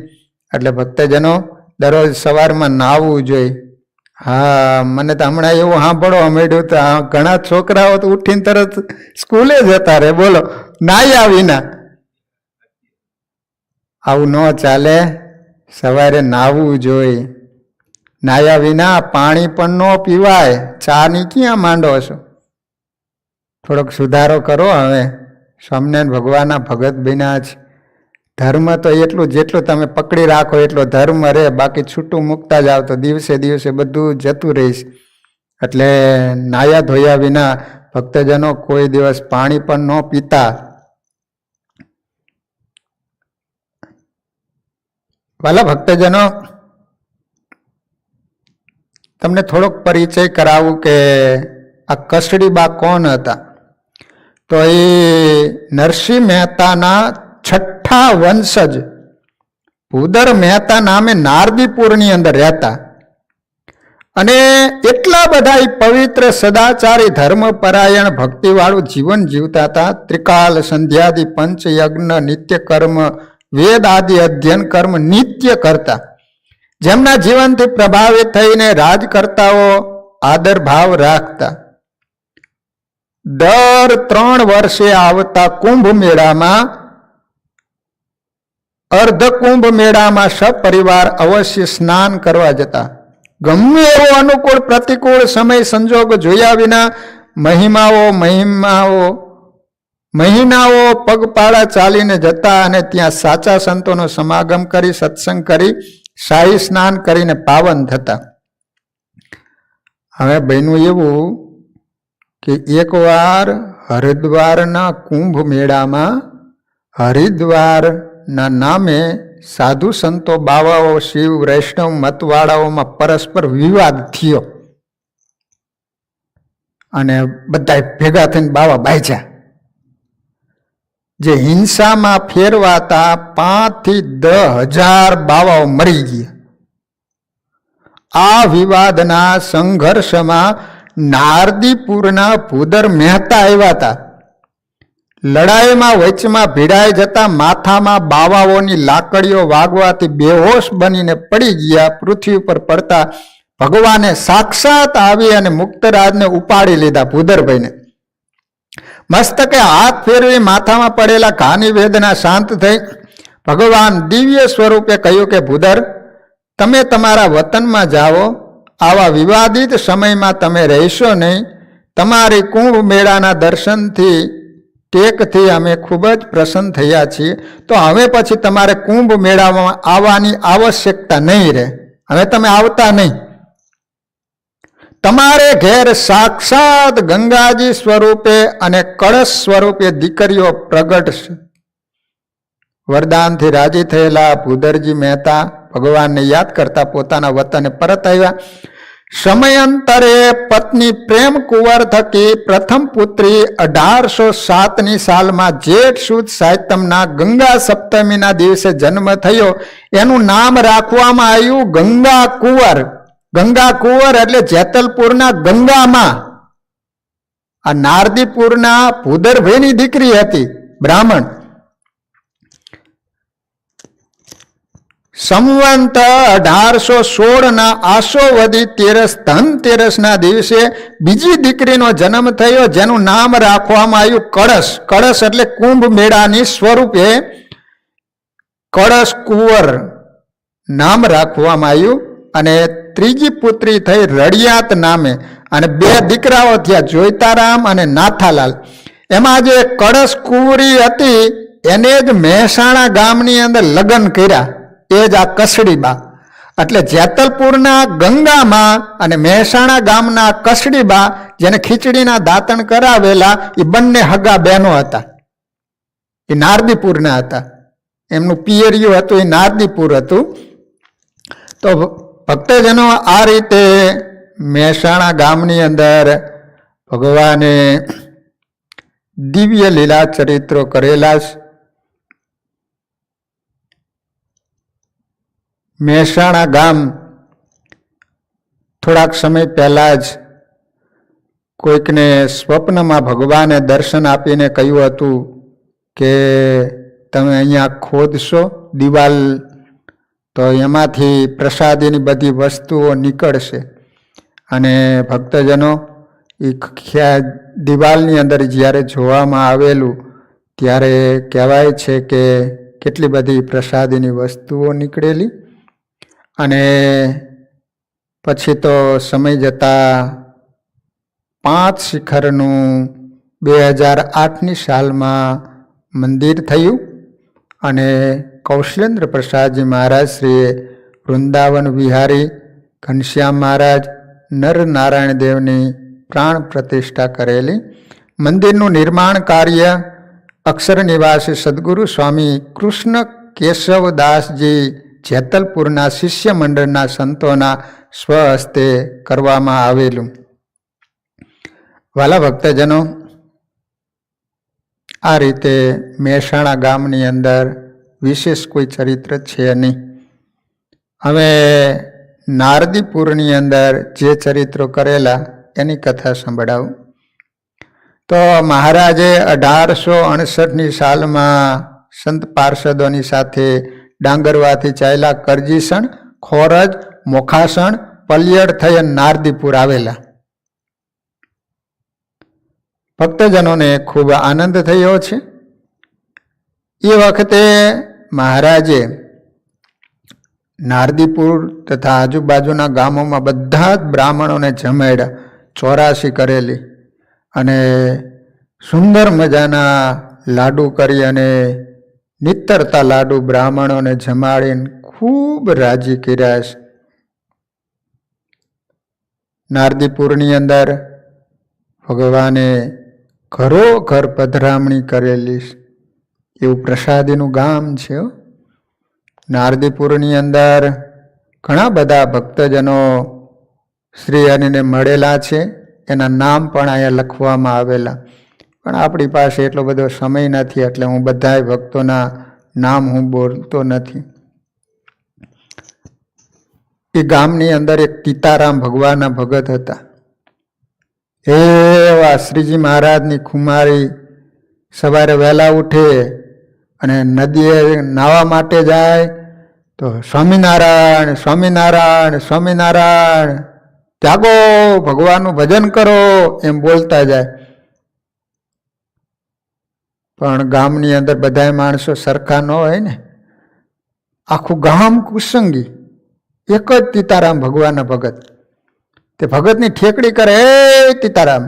એટલે ભક્તજનો દરરોજ સવારમાં નાહવું જોઈએ. હા, મને તો હમણાં એવું સાંભળવા મળ્યું તો ઘણા છોકરાઓ તો ઉઠીને તરત સ્કૂલે જતા રહે, બોલો, નાહ્યા વિના. આવું ન ચાલે, સવારે નાહવું જોઈએ. નાહ્યા વિના પાણી પણ ન પીવાય. ચાની ક્યાં માંડો છો? થોડોક સુધારો કરો. હવે સ્વામિનારાયણ ભગવાનના ભગત બન્યા છે. ધર્મ તો એટલું જેટલું તમે પકડી રાખો એટલો ધર્મ રહે, બાકી છૂટું મૂકતા જાવ તો દિવસે દિવસે બધું જતું રહીશ. એટલે નાયા ધોયા વિના ભક્તજનો કોઈ દિવસ પાણી પણ ન પીતા. વાલા ભક્તજનો, તમને થોડોક પરિચય કરાવું કે આ કસડીબા કોણ હતા. તો એ નરસિંહ મહેતાના છઠ્ઠા વંશજ ભૂદર મહેતા નામે નારદીપુરની અંદર રહેતા. અને એટલા બધા પવિત્ર સદાચારી ધર્મપરાયણ ભક્તિવાળું જીવન જીવતા હતા. ત્રિકાલ સંધ્યાદિ પંચયજ્ઞ નિત્ય કર્મ, વેદ આદિ અધ્યયન કર્મ નિત્ય કરતા. જેમના જીવનથી પ્રભાવિત થઈને રાજકર્તાઓ આદર ભાવ રાખતા. દર 3 વર્ષે આવતા કુંભ મેળામાં, અર્ધ કુંભ મેળામાં સપરિવાર અવશ્ય સ્નાન કરવા જતા. ગમે એવો અનુકૂળ પ્રતિકૂળ સમય સંજોગ જોયા વિના મહિનાઓ પગપાળા ચાલીને જતા અને ત્યાં સાચા સંતોનો સમાગમ કરી સત્સંગ કરી શાહી સ્નાન કરીને પાવન થતા. હવે બન્યું એવું કે એકવાર હરિદ્વારના કુંભ મેળામાં હરિદ્વારના નામે સાધુ સંતો બાવાઓ શિવ વૈષ્ણવ મતવાળાઓમાં પરસ્પર વિવાદ થયો અને બધા ભેગા થઈને બાવા બાંધ્યા. જે હિંસામાં ફેરવાતા 5 થી 10,000 બાવાઓ મરી ગયા. આ વિવાદના સંઘર્ષમાં નારદીપુરના ભૂદર મહેતા આવ્યા હતા. લડાઈમાં વચમાં ભીડાઈ જતા માથામાં બાવાઓની લાકડીઓ વાગવાથી બેહોશ બનીને પડી ગયા. પૃથ્વી પર પડતા ભગવાને સાક્ષાત આવી અને મુક્તરાજને ઉપાડી લીધા. ભૂદરભાઈને મસ્તકે હાથ ફેરવી માથામાં પડેલા ઘાની વેદના શાંત થઈ. ભગવાન દિવ્ય સ્વરૂપે કહ્યું કે ભૂદર, તમે તમારા વતનમાં જાઓ. આવા વિવાદિત સમયમાં તમે રહેશો નહીં. તમારી કુંભ મેળાના દર્શનથી ટેકથી અમે ખૂબ જ પ્રસન્ન થયા છીએ. તો હવે પછી તમારે કુંભ મેળામાં આવવાની આવશ્યકતા નહીં રહે. હવે તમે આવતા નહીં. તમારે ઘેર સાક્ષાત ગંગાજી સ્વરૂપે અને કળશ સ્વરૂપે દીકરીઓ પ્રગટ છે. વરદાનથી રાજી થયેલા ભૂદરજી મહેતા ભગવાનને યાદ કરતા પોતાના વતને પરત આવ્યા. સમયાંતરે પત્ની પ્રેમ કુંવર થકી પ્રથમ પુત્રી 1807ની સાલમાં જેઠ સુદ સાતમના ગંગા સપ્તમીના દિવસે જન્મ થયો. એનું નામ રાખવામાં આવ્યું ગંગા કુંવર. ગંગા કુંવર એટલે જેતલપુરના ગંગામાં. આ નારદીપુરના ભૂદરભાઈની દીકરી હતી, બ્રાહ્મણ. સંવંત 1816 આસોવદી તેરસ ધનતેરસના દિવસે બીજી દીકરીનો જન્મ થયો, જેનું નામ રાખવામાં આવ્યું કળશ. કળશ એટલે કુંભ મેળાની સ્વરૂપે કળશ કુંવર નામ રાખવામાં આવ્યું. અને ત્રીજી પુત્રી થઈ રડિયાત નામે, અને 2 દીકરાઓ થયા, જોઈતારામ અને નાથાલાલ. એમાં જે કળશ કુંવરી હતી એને જ મહેસાણા ગામની અંદર લગ્ન કર્યા, એ જ આ કસડીબા. એટલે જેતલપુરના ગંગામાં અને મહેસાણા ગામના કસડીબા, જેને ખીચડીના દાંતણ કરાવેલા, એ બંને હગા બહેનો હતા. એ નારદીપુરના હતા. એમનું પિયરિયું હતું એ નારદીપુર હતું. તો ભક્તજનો આ રીતે મહેસાણા ગામની અંદર ભગવાને દિવ્ય લીલા ચરિત્રો કરેલા છે. મહેસાણા ગામ થોડાક સમય પહેલા જ કોઈકને સ્વપ્નમાં ભગવાને દર્શન આપીને કહ્યું હતું કે તમે અહીંયા ખોદશો દિવાલ, તો એમાંથી પ્રસાદીની બધી વસ્તુઓ નીકળશે. અને ભક્તજનો એ દિવાલની અંદર જ્યારે જોવામાં આવેલું ત્યારે કહેવાય છે કે કેટલી બધી પ્રસાદીની વસ્તુઓ નીકળેલી. અને પછી તો સમય જતાં 5 શિખરનું 2008ની સાલમાં મંદિર થયું. અને કૌશલેન્દ્ર પ્રસાદજી મહારાજ શ્રીએ વૃંદાવન વિહારી ઘનશ્યામ મહારાજ નરનારાયણ દેવની પ્રાણ પ્રતિષ્ઠા કરેલી. મંદિરનું નિર્માણ કાર્ય અક્ષર નિવાસી સદગુરુ સ્વામી કૃષ્ણ કેશવદાસજી જેતલપુરના શિષ્ય મંડળના સંતોના સ્વહસ્તે કરવામાં આવેલું. વાલા ભક્તજનો, આ રીતે મહેસાણા ગામની અંદર વિશેષ કોઈ ચરિત્ર છે નહીં. હવે નારદીપુરની અંદર જે ચરિત્રો કરેલા એની કથા સંભળાવું. તો મહારાજે 1868ની સાલમાં સંત પાર્ષદોની સાથે ડાંગરવાથી ચાલ્યા કરજીસણ, ખોરજ, મોખાસણ, પલિયડ થઈ નારદીપુર આવેલા. ભક્તજનોને ખૂબ આનંદ થયો છે. એ વખતે મહારાજે નારદીપુર તથા આજુબાજુના ગામોમાં બધા જ બ્રાહ્મણોને જમાડ્યા, 84 કરેલી. અને સુંદર મજાના લાડુ કરી અને નિતરતા લાડુ બ્રાહ્મણોને જમાડીને ખૂબ રાજી કર્યા છે. નારદીપુરની અંદર ભગવાને ઘરોઘર પધરામણી કરેલી છે. એવું પ્રસાદીનું ગામ છે. નારદીપુરની અંદર ઘણા બધા ભક્તજનો શ્રી હરિને મળેલા છે. એના નામ પણ અહીંયા લખવામાં આવેલા. પણ આપણી પાસે એટલો બધો સમય નથી, એટલે હું બધા ભક્તોના નામ હું બોલતો નથી. એ ગામની અંદર એક તીતારામ ભગવાનના ભગત હતા. એવા શ્રીજી મહારાજની ખુમારી સવારે વહેલા ઉઠે અને નદીએ નાહવા માટે જાય તો સ્વામિનારાયણ સ્વામિનારાયણ સ્વામિનારાયણ, જાગો, ભગવાનનું ભજન કરો, એમ બોલતા જાય. પણ ગામની અંદર બધા માણસો સરખા ન હોય ને, આખું ગામ કુસંગી. એક જ તીતારામ ભગવાનના ભગત. તે ભગતની ઠેકડી કરે, એ તીતારામ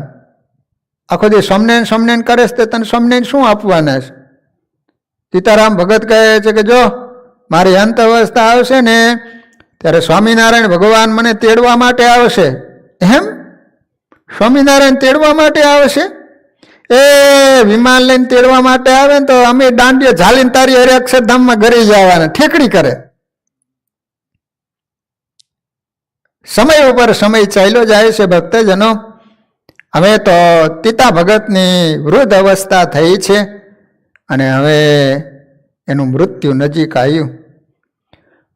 આખો જે સ્વામિનારાયણ સ્વામિનારાયણ કરે છે, તને સ્વામિનારાયણ શું આપવાના છે? સીતારામ ભગત કહે છે કે જો મારી અંત અવસ્થા આવશે ને ત્યારે સ્વામિનારાયણ ભગવાન મને તેડવા માટે આવશે. એમ સ્વામિનારાયણ તેડવા માટે આવશે? એ વિમાન લઈને તેડવા માટે આવે ને તો અમે દાંડીએ ઝાલીને તારી અરે અક્ષરધામમાં ઘરે જવાના, ઠેકડી કરે. સમય ઉપર સમય ચાલ્યો જાય છે ભક્તજનો. હવે તો પિતા ભગતની વૃદ્ધ અવસ્થા થઈ છે અને હવે એનું મૃત્યુ નજીક આવ્યું.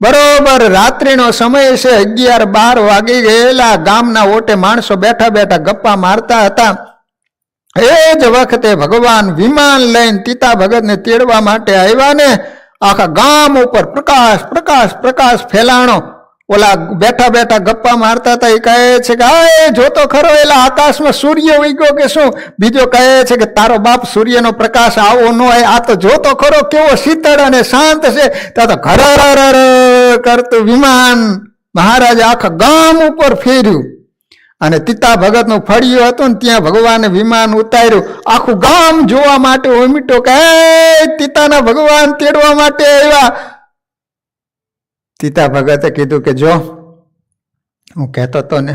બરોબર રાત્રિનો સમય છે, 11-12 વાગી ગયેલા. ગામના ઓટે માણસો બેઠા બેઠા ગપ્પા મારતા હતા. એ જ વખતે ભગવાન વિમાન લઈને પિતા ભગતને તેડવા માટે આવ્યા ને આખા ગામ ઉપર પ્રકાશ પ્રકાશ પ્રકાશ ફેલાણો. ઓલા બેઠા બેઠા ગપ્પા મારતા હતા એ કહે છે કે આ જોતો ખરો એલા આકાશમાં સૂર્ય ઉગ્યો કે શું? બીજો કહે છે કે તારો બાપ સૂર્યનો પ્રકાશ આવો ન હોય, આ તો જોતો ખરો કેવો શીતળ અને શાંત છે. ત્યાં તો ઘર કરતું વિમાન મહારાજે આખા ગામ ઉપર ફેર્યું અને પિતા ભગતનું ફળિયું હતું ને ત્યાં ભગવાને વિમાન ઉતાર્યું. આખું ગામ જોવા માટે ઉમટ્યો કે પિતાના ભગવાન તેડવા માટે આવ્યા. પિતા ભગતે કીધું કે જો હું કહેતો તો ને,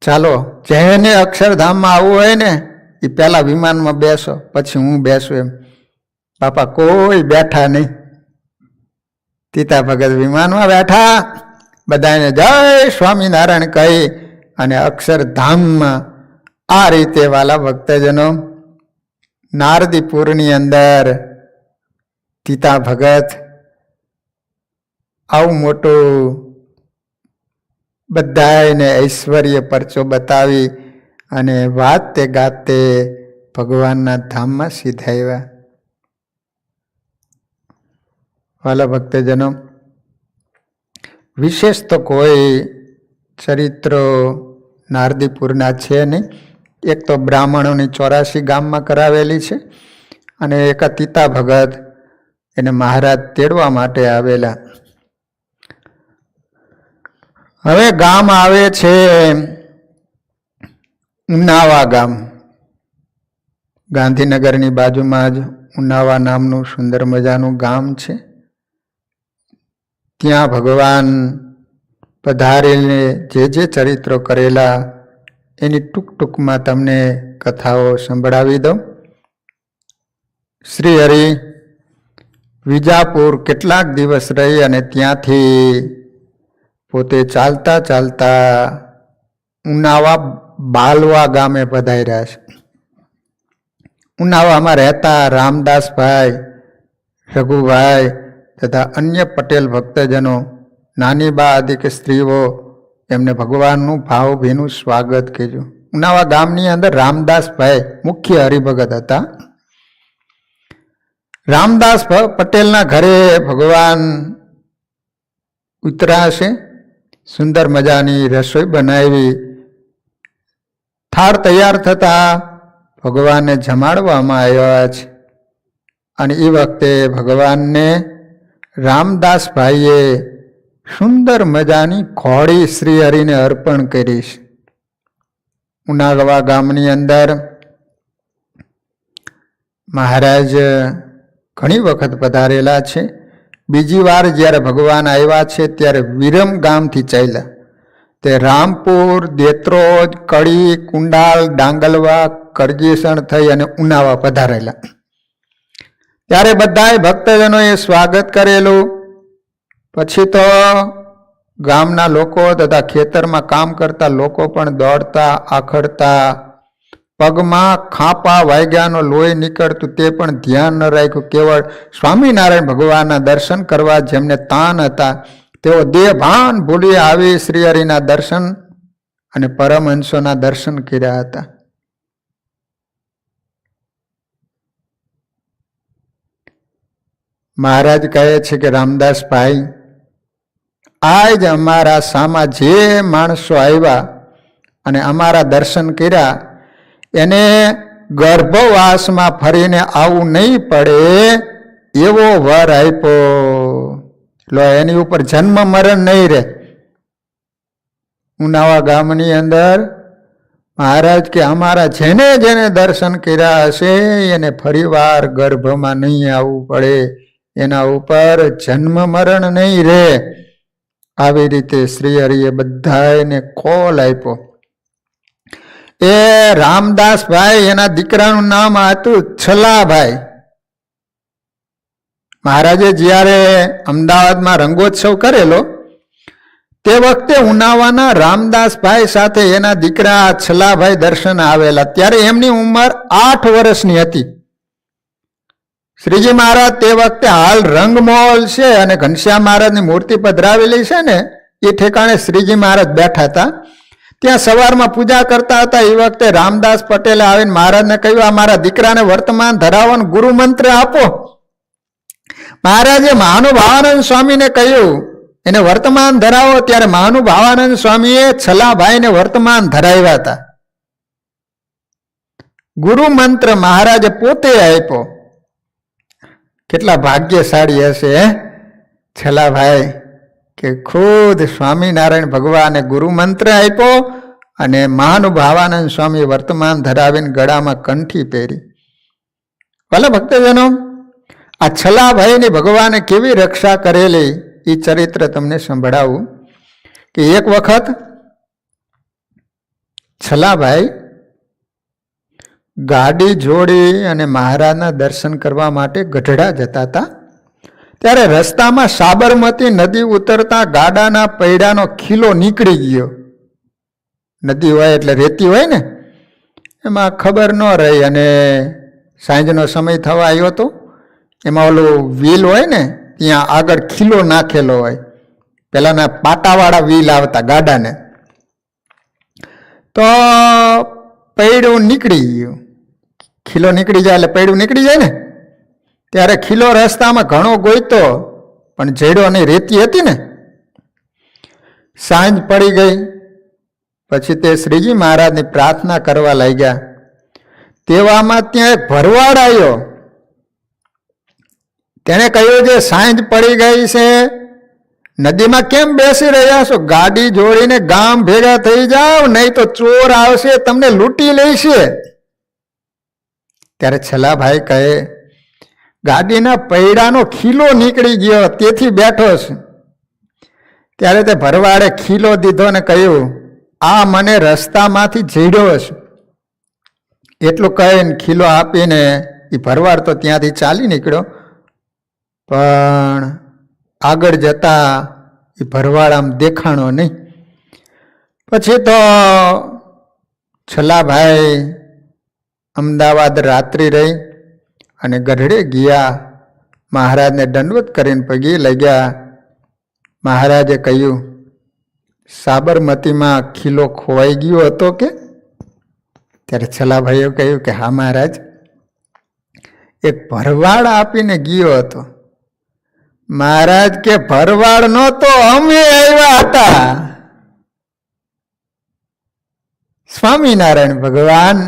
ચાલો જેને અક્ષરધામમાં આવવું હોય ને એ પહેલા વિમાનમાં બેસો, પછી હું બેસું. એમ બાપા કોઈ બેઠા નહીં. પિતા ભગત વિમાનમાં બેઠા, બધાને જય સ્વામિનારાયણ કહી અને અક્ષરધામમાં આ રીતે વાલા ભક્તજનો નારદીપુરની અંદર પિતા ભગત આવું મોટું બધાને ઐશ્વર્ય પરચો બતાવી અને વાતે ગાતે ભગવાનના ધામમાં સીધાવ્યા. વાલા ભક્તજનો વિશેષ તો કોઈ ચરિત્રો નારદીપુરના છે નહીં. એક તો બ્રાહ્મણોની 84 ગામમાં કરાવેલી છે અને એક પિતા ભગત એને મહારાજ તેડવા માટે આવેલા. હવે ગામ આવે છે ઉનાવા ગામ. ગાંધીનગરની બાજુમાં જ ઉનાવા નામનું સુંદર મજાનું ગામ છે. ત્યાં ભગવાન પધારીને જે ચરિત્રો કરેલા એની ટૂંકમાં તમને કથાઓ સંભળાવી દઉં. શ્રી હરિ વિજાપુર કેટલાક દિવસ રહી અને ત્યાંથી પોતે ચાલતા ચાલતા ઉનાવા બાલવા ગામે પધાર્યા છે. ઉનાવામાં રહેતા રામદાસભાઈ, રઘુભાઈ તથા અન્ય પટેલ ભક્તજનો, નાની બા આદિક સ્ત્રીઓ એમને ભગવાનનું ભાવભીનું સ્વાગત કર્યું. ઉનાવા ગામની અંદર રામદાસભાઈ મુખ્ય હરિભગત હતા. રામદાસ પટેલના ઘરે ભગવાન ઉતરાશે. સુંદર મજાની રસોઈ બનાવી. થાળ તૈયાર થતા ભગવાનને જમાડવામાં આવ્યા છે અને એ વખતે ભગવાનને રામદાસભાઈએ સુંદર મજાની ઘોડી શ્રી હરિને અર્પણ કરી છે. ઉનાવા ગામની અંદર મહારાજ ઘણી વખત પધારેલા છે. બીજી વાર જ્યારે ભગવાન આવ્યા છે ત્યારે વિરમ ગામથી ચાલ્યા. તે રામપુર, દેત્રોજ, કડી, કુંડાલ, ડાંગલવા, કરજીસણ થઈ અને ઉનાવા પધારેલા. ત્યારે બધાએ ભક્તજનોએ સ્વાગત કરેલું. પછી તો ગામના લોકો તથા ખેતરમાં કામ કરતા લોકો પણ દોડતા આખડતા, પગમાં ખાપા વાગ્યાનો લોહી નીકળતું તે પણ ધ્યાન ન રાખ્યું. કેવળ સ્વામિનારાયણ ભગવાનના દર્શન કરવા જેમને તાન હતા તેઓ દેહ ભાન ભૂલી આવી શ્રી હરિના દર્શન અને પરમહંસોના દર્શન કર્યા હતા. મહારાજ કહે છે કે રામદાસભાઈ, આજ અમારા સામા જે માણસો આવ્યા અને અમારા દર્શન કર્યા એને ગર્ભવાસમાં ફરીને આવું નહીં પડે એવો વર આપ્યો. લો એની ઉપર જન્મ મરણ નહીં રહે. ઉનાવા ગામની અંદર મહારાજ કે અમારા જેને જેને દર્શન કર્યા હશે એને ફરીવાર ગર્ભમાં નહીં આવવું પડે, એના ઉપર જન્મ મરણ નહીં રહે. આવી રીતે શ્રી હરિએ બધાને કોલ આપ્યો. એ રામદાસભાઈ એના દીકરાનું નામ હતું છલાભાઈ. મહારાજે જ્યારે અમદાવાદમાં રંગોત્સવ કરેલો તે વખતે ઉનાવાના રામદાસભાઈ સાથે એના દીકરા છલાભાઈ દર્શન આવેલા. ત્યારે એમની ઉંમર 8 વર્ષની હતી. શ્રીજી મહારાજ તે વખતે હાલ રંગમહોલ છે અને ઘનશ્યામ મહારાજની મૂર્તિ પધરાવેલી છે ને એ ઠેકાણે શ્રીજી મહારાજ બેઠા હતા. ત્યાં સવારમાં પૂજા કરતા હતા. એ વખતે રામદાસ પટેલે આવીને મહારાજને કહ્યું, આ મારા દીકરાને વર્તમાન ધરાવો, ગુરુ મંત્ર આપો. મહારાજે મહાનુભાવાનંદ સ્વામીને કહ્યું એને વર્તમાન ધરાવો. ત્યારે મહાનુભાવાનંદ સ્વામીએ છલાભાઈને વર્તમાન ધરાવ્યા હતા. ગુરુ મંત્ર મહારાજે પોતે આપ્યો. કેટલા ભાગ્યશાળી હશે છલાભાઈ કે ખુદ સ્વામિનારાયણ ભગવાને ગુરુ મંત્ર આપ્યો અને મહાનુભાવાનંદ સ્વામી વર્તમાન ધરાવીને ગળામાં કંઠી પહેરી. ભલે ભક્તજનો, આ છલાભાઈની ભગવાને કેવી રક્ષા કરેલી એ ચરિત્ર તમને સંભળાવું કે એક વખત છલાભાઈ ગાડી જોડી અને મહારાજના દર્શન કરવા માટે ગઢડા જતા હતા. ત્યારે રસ્તામાં સાબરમતી નદી ઉતરતા ગાડાના પૈડાનો ખીલો નીકળી ગયો. નદી હોય એટલે રેતી હોય ને, એમાં ખબર ન રહી અને સાંજનો સમય થવા આવ્યો હતો. એમાં ઓલું વ્હીલ હોય ને ત્યાં આગળ ખીલો નાખેલો હોય, પેલાના પાટાવાળા વ્હીલ આવતા ગાડાને. તો પૈડું નીકળી ગયું. ખીલો નીકળી જાય એટલે પૈડું નીકળી જાય ને. ત્યારે ખીલો રસ્તામાં ઘણો ગોઈતો પણ જડ્યો નહીં, રેતી હતી ને. સાંજ પડી ગઈ. પછી તે શ્રીજી મહારાજની પ્રાર્થના કરવા લાગ્યા. તેવામાં ત્યાં એક ભરવાડ આવ્યો. તેણે કહ્યું છે, સાંજ પડી ગઈ છે, નદીમાં કેમ બેસી રહ્યા છો? ગાડી જોડીને ગામ ભેગા થઈ જાઓ, નહીં તો ચોર આવશે, તમને લૂંટી લેશે. ત્યારે છલાભાઈ કહે, ગાડીના પૈડાનો ખીલો નીકળી ગયો તેથી બેઠો છું. ત્યારે તે ભરવાડે ખીલો દીધો ને કહ્યું, આ મને રસ્તામાંથી જડ્યો છે. એટલું કહીને ખીલો આપીને એ ભરવાડ તો ત્યાંથી ચાલી નીકળ્યો. પણ આગળ જતા એ ભરવાડ આમ દેખાણો નહીં. પછી તો છલાભાઈ અમદાવાદ રાત્રિ રહી અને ગઢડે ગયા. મહારાજને દંડવત કરીને પગે લાગ્યા. મહારાજે કહ્યું, સાબરમતીમાં ખીલો ખોવાઈ ગયો હતો કે? ત્યારે છલાભાઈએ કહ્યું કે હા મહારાજ, એક ભરવાડ આપીને ગયો હતો. મહારાજ કે ભરવાડ નહોતો, અમે આવ્યા હતા. સ્વામિનારાયણ ભગવાન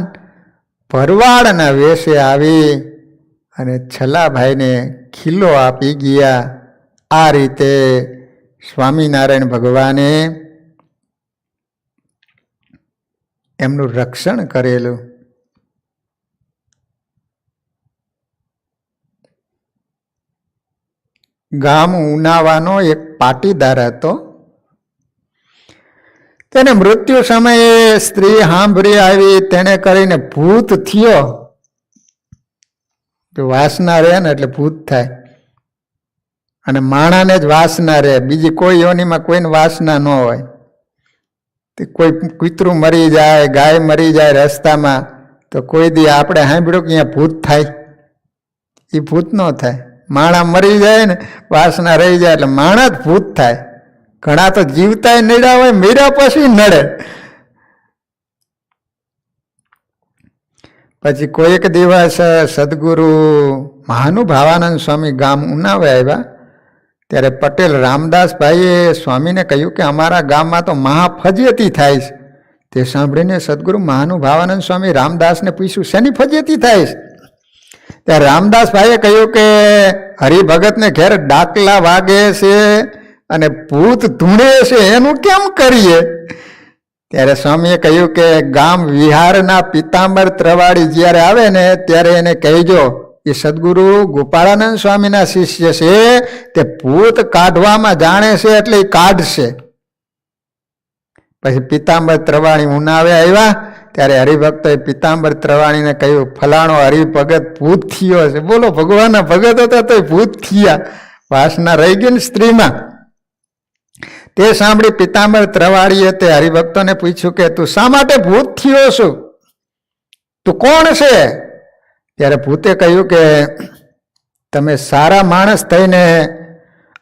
ભરવાડના વેશે આવી અને છલાભાઈને ખીલો આપી ગયા. આ રીતે સ્વામિનારાયણ ભગવાને એમનું રક્ષણ કરેલું. ગામ ઉનાવાનો એક પાટીદાર હતો. તેને મૃત્યુ સમયે સ્ત્રી સાંભળી આવી, તેને કરીને ભૂત થયો. જો વાસના રહે ને એટલે ભૂત થાય, અને માણાને જ વાસના રહે, બીજી કોઈ યોનિમાં કોઈને વાસના ન હોય. કોઈ કૂતરું મરી જાય, ગાય મરી જાય રસ્તામાં, તો કોઈ દી આપણે સાંભળ્યું કે અહીંયા ભૂત થાય? એ ભૂત ન થાય. માણા મરી જાય ને વાસના રહી જાય એટલે માણા જ ભૂત થાય. ઘણા તો જીવતા નડ્યા હોય, મર્યા પછી નડે. પછી કોઈક દિવસ સદગુરુ મહાનુભાવાનંદ સ્વામી ગામ ઉનાવે આવ્યા. ત્યારે પટેલ રામદાસભાઈએ સ્વામીને કહ્યું કે અમારા ગામમાં તો મહાફજેતી થાય છે. તે સાંભળીને સદગુરુ મહાનુભાવાનંદ સ્વામી રામદાસને પૂછ્યું, શેની ફજેતી થાય છે? ત્યારે રામદાસભાઈએ કહ્યું કે હરિભગતને ઘેર ડાકલા વાગે છે અને ભૂત ધૂણે છે, એનું કેમ કરીએ? ત્યારે સ્વામીએ કહ્યું કે ગામ વિહારના પિતાંબર ત્રવાડી જ્યારે આવે ને ત્યારે એને કહેજો, એ સદગુરુ ગોપાળાનંદ સ્વામીના શિષ્ય છે, તે ભૂત કાઢવામાં જાણે છે એટલે એ કાઢશે. પછી પિતાંબર ત્રવાડી ઉનાવે આવ્યા. ત્યારે હરિભક્તોએ પીતાંબર ત્રવાણીને કહ્યું, ફલાણો હરિભગત ભૂત થયો છે. બોલો, ભગવાનના ભગત હતા તો ભૂત થયા, વાસના રહી ગઈ ને સ્ત્રીમાં. તે સાંભળી પીતાંબર ત્રવાણીએ તે હરિભક્તોને પૂછ્યું કે તું શા માટે ભૂત થયો છું, તું કોણ છે? ત્યારે ભૂતે કહ્યું કે તમે સારા માણસ થઈને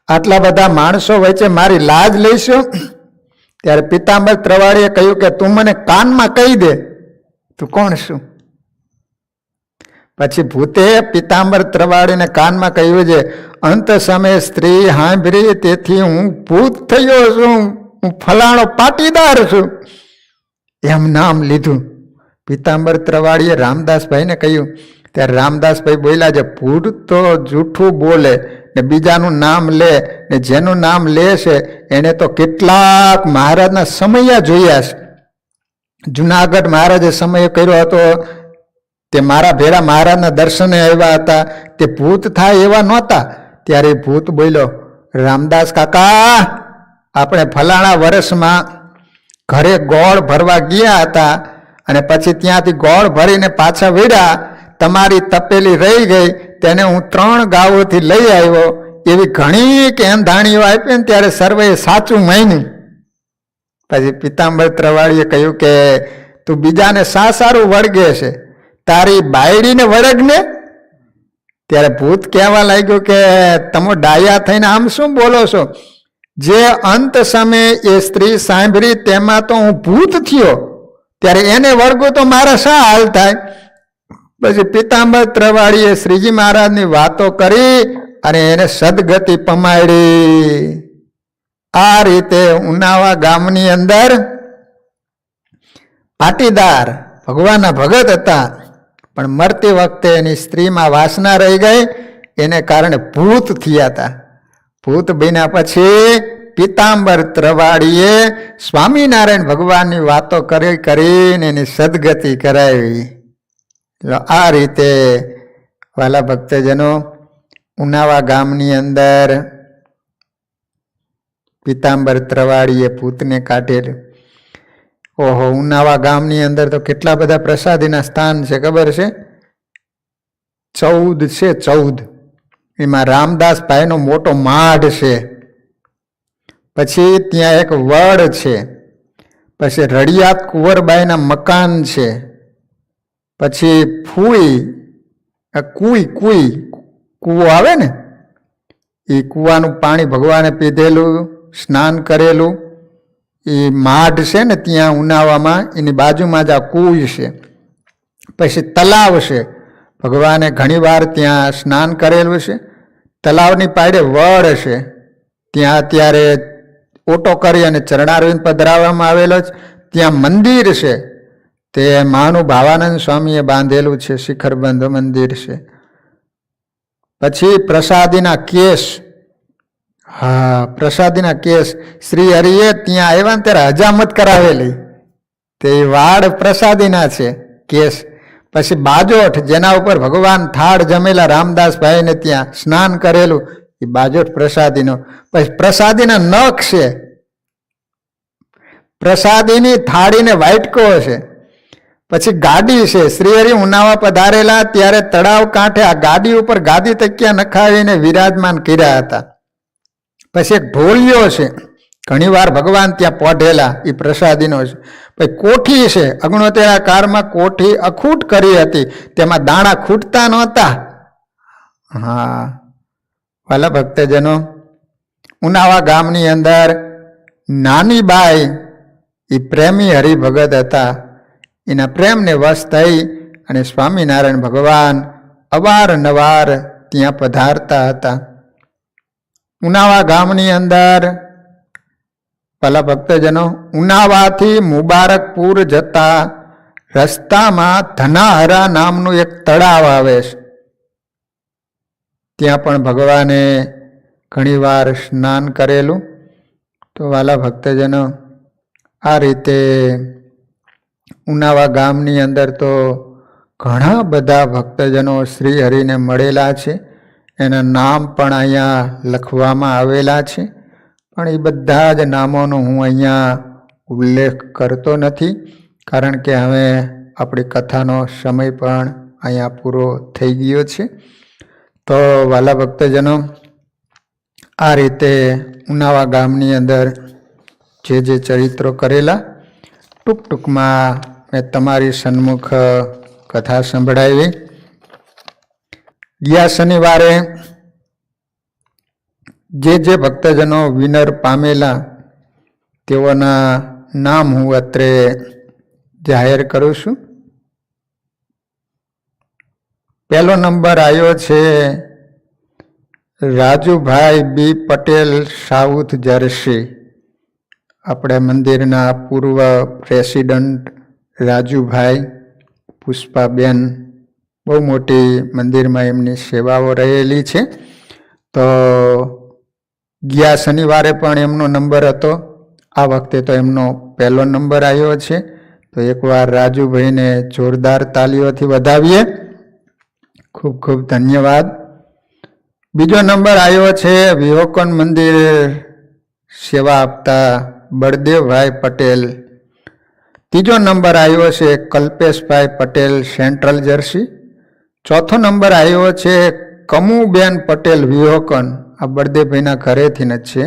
આટલા બધા માણસો વચ્ચે મારી લાજ લઈશો? ત્યારે પીતાંબર ત્રવાડીએ કહ્યું કે તું મને કાનમાં કહી દે તું કોણ છું. પછી ભૂતે પીતાંબર ત્રવાડીને કાનમાં કહ્યું છે, અંત સમયે સ્ત્રી સાંભળી તેથી હું ભૂત થયો છું, હું ફલાણો પાટીદાર છું, એમ નામ લીધું. પીતાંબર ત્રવાડીએ રામદાસભાઈને કહ્યું. ત્યારે રામદાસભાઈ બોલ્યા છે, ભૂત તો જૂઠું બોલે ને બીજાનું નામ લે, ને જેનું નામ લે છે એને તો કેટલાક મહારાજના સમય જોયા છે. જુનાગઢ મહારાજે સમય કર્યો હતો, તે મારા ભેળા મહારાજના દર્શને આવ્યા હતા, તે ભૂત થાય એવા નહોતા. ત્યારે ભૂત બોલ્યો, રામદાસ કાકા, આપણે ફલાણા વર્ષમાં ઘરે ગોળ ભરવા ગયા હતા અને પછી ત્યાંથી ગોળ ભરીને પાછા વળ્યા, તમારી તપેલી રહી ગઈ, તેને હું 3 ગાઉથી લઈ આવ્યો. એવી ઘણી કેંધાણીઓ આપી ને ત્યારે સર્વે સાચું માન્યું. પછી પીતાંબર ત્રવાડીએ કહ્યું કે તું બીજાને સારું વળગે છે, તારી બાયડીને વળગને. ત્યારે ભૂત કહેવા લાગ્યું કે તમે ડાયા થઈને આમ શું બોલો છો? જે અંત સમયે એ સ્ત્રી સાંભળી તેમાં તો હું ભૂત થયો, ત્યારે એને વળગું તો મારા શા હાલ થાય? પછી પીતાંબર ત્રવાડીએ શ્રીજી મહારાજની વાતો કરી અને એને સદગતિ પમાડી. આ રીતે ઉનાવા ગામની અંદર પાટીદાર ભગવાનના ભગત હતા, પણ મરતી વખતે એની સ્ત્રીમાં વાસના રહી ગઈ, એને કારણે ભૂત થયા હતા. ભૂત બન્યા પછી પીતાંબર ત્રવાડીએ સ્વામિનારાયણ ભગવાનની વાતો કરીને એની સદગતિ કરાવી. આ રીતે વાલા ભક્તજનો, ઉનાવા ગામની અંદર પીતાંબર ત્રવાડીએ ભૂતને કાઢેલું. ઓહો, ઉનાવા ગામની અંદર તો કેટલા બધા પ્રસાદીના સ્થાન છે ખબર છે? 14 છે, 14. એમાં રામદાસભાઈનો મોટો માઢ છે, પછી ત્યાં એક વડ છે, પછી રડિયાત કુંવરબાઈના મકાન છે, પછી કૂવો આવે ને, એ કૂવાનું પાણી ભગવાને પીધેલું, સ્નાન કરેલું. એ માઢ છે ને ત્યાં ઉનાવામાં, એની બાજુમાં જ આ કૂવ છે. પછી તલાવ છે, ભગવાને ઘણીવાર ત્યાં સ્નાન કરેલું છે. તલાવની પાડે વડ છે, ત્યાં અત્યારે ઓટો કરી અને ચરણારવિંદ પધરાવવામાં આવેલો છે. ત્યાં મંદિર છે, તે મહાનું ભાવાનંદ સ્વામીએ બાંધેલું છે, શિખરબંધ મંદિર છે. પછી પ્રસાદીના કેસ, હા, પ્રસાદીના કેસ શ્રી હરિએ ત્યાં આવ્યા ને ત્યારે હજામત કરાવેલી, તે વાડ પ્રસાદીના છે કેસ. પછી બાજોઠ, જેના ઉપર ભગવાન થાળ જમેલા રામદાસભાઈને ત્યાં સ્નાન કરેલું, એ બાજોઠ પ્રસાદીનો. પછી પ્રસાદીના નખ છે, પ્રસાદીની થાળીને વાઇટકો છે. પછી ગાડી છે, શ્રીહરિ ઉનાવા પધારેલા ત્યારે તળાવ કાંઠે આ ગાડી ઉપર ગાદી તકિયા નખાવીને વિરાજમાન કર્યા હતા. પછી એક ઢોલિયો છે, ઘણીવાર ભગવાન ત્યાં પોઢેલા, એ પ્રસાદીનો છે. પછી કોઠી છે, અગ્નોતેરા કાળમાં કોઠી અખૂટ કરી હતી, તેમાં દાણા ખૂટતા નહોતા. હા વાલા ભક્તજનો, ઉનાવા ગામની અંદર નાની બાઈ એ પ્રેમી હરિભગત હતા. એના પ્રેમને વશ થઈ અને સ્વામિનારાયણ ભગવાન અવારનવાર ત્યાં પધારતા હતા. ઉનાવા ગામની અંદર ભલા ભક્તજનો, ઉનાવાથી મુબારકપુર જતા રસ્તામાં ધનાહરા નામનું એક તળાવ આવે છે. ત્યાં પણ ભગવાને ઘણીવાર સ્નાન કરેલું. તો વાલા ભક્તજનો, આ રીતે ઉનાવા ગામની અંદર તો ઘણા બધા ભક્તજનો શ્રી હરિને મળેલા છે. એના નામ પણ અહીંયા લખવામાં આવેલા છે, પણ એ બધા જ નામોનો હું અહીંયા ઉલ્લેખ કરતો નથી. કારણ કે હવે આપણી કથાનો સમય પણ અહીંયા પૂરો થઈ ગયો છે. તો વાલા ભક્તજનો, આ રીતે ઉનાવા ગામની અંદર જે ચરિત્રો કરેલા ટૂંકમાં મેં તમારી સન્મુખ કથા સંભળાવી. ગયા શનિવારે જે ભક્તજનો વિનર પામેલા તેઓના નામ હું અત્રે જાહેર કરું છું. પહેલો નંબર આવ્યો છે રાજુભાઈ બી પટેલ, સાઉથ જર્સી. આપણે મંદિરના પૂર્વ પ્રેસિડન્ટ રાજુભાઈ, પુષ્પાબેન, બહુ મોટી મંદિરમાં એમની સેવાઓ રહેલી છે. તો ગયા શનિવારે પણ એમનો નંબર હતો, આ વખતે તો એમનો પહેલો નંબર આવ્યો છે. તો એકવાર રાજુભાઈને જોરદાર તાલીઓથી વધાવીએ. ખૂબ ખૂબ ધન્યવાદ. બીજો નંબર આવ્યો છે વિહોકન મંદિર સેવા આપતા બળદેવભાઈ પટેલ. ત્રીજો નંબર આવ્યો છે કલ્પેશભાઈ પટેલ, સેન્ટ્રલ જર્સી. ચોથો નંબર આવ્યો છે કમુબેન પટેલ, વિહોકન, આ બળદેવભાઈના ઘરેથી જ છે.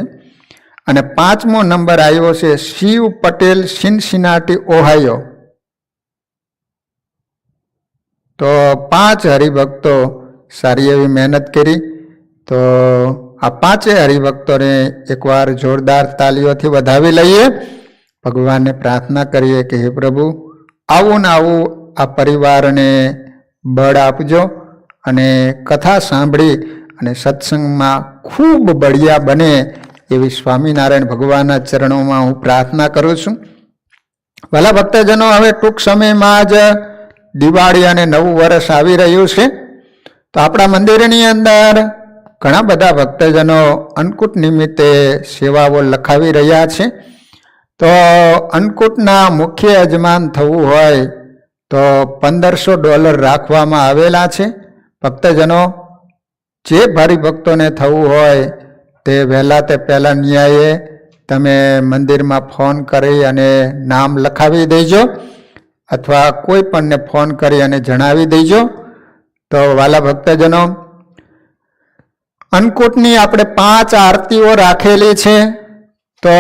અને પાંચમો નંબર આવ્યો છે શિવ પટેલ, સિનસિનાટી, ઓહાયો. તો 5 હરિભક્તો સારી એવી મહેનત કરી. તો આ 5 હરિભક્તોને એકવાર જોરદાર તાલીઓથી વધાવી લઈએ. ભગવાનને પ્રાર્થના કરીએ કે હે પ્રભુ, આવું ને આવું આ પરિવારને બળ આપજો અને કથા સાંભળી અને સત્સંગમાં ખૂબ બળિયા બને એવી સ્વામિનારાયણ ભગવાનના ચરણોમાં હું પ્રાર્થના કરું છું. ભલા ભક્તજનો, હવે ટૂંક સમયમાં જ દિવાળી અને નવું વર્ષ આવી રહ્યું છે. તો આપણા મંદિરની અંદર ઘણા બધા ભક્તજનો અન્નકૂટ નિમિત્તે સેવાઓ લખાવી રહ્યા છે. તો અન્નકૂટના મુખ્ય યજમાન થવું હોય તો $1500 રાખવામાં આવેલા છે. ભક્તજનો, જે હરિભક્તોને થવું હોય તે પહેલાં ન્યાયે તમે મંદિરમાં ફોન કરી અને નામ લખાવી દેજો, અથવા કોઈ પણને ફોન કરી અને જણાવી દેજો. તો વાલા ભક્તજનો, અન્નકૂટની આપણે 5 આરતીઓ રાખેલી છે. તો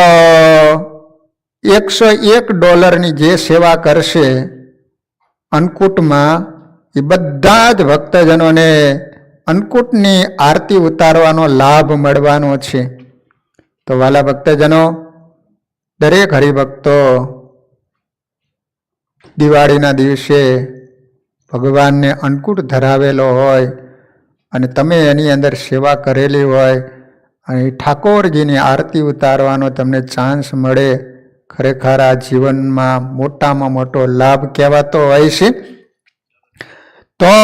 $101 જે સેવા કરશે અન્નકૂટમાં, એ બધા જ ભક્તજનોને અન્નકૂટની આરતી ઉતારવાનો લાભ મળવાનો છે. તો વાલા ભક્તજનો, દરેક હરિભક્તો દિવાળીના દિવસે ભગવાનને અન્નકૂટ ધરાવેલો હોય અને તમે એની અંદર સેવા કરેલી હોય અને ઠાકોરજીની આરતી ઉતારવાનો તમને ચાન્સ મળે, ખરેખર આ જીવનમાં મોટામાં મોટો લાભ કહેવાતો હોય છે. તો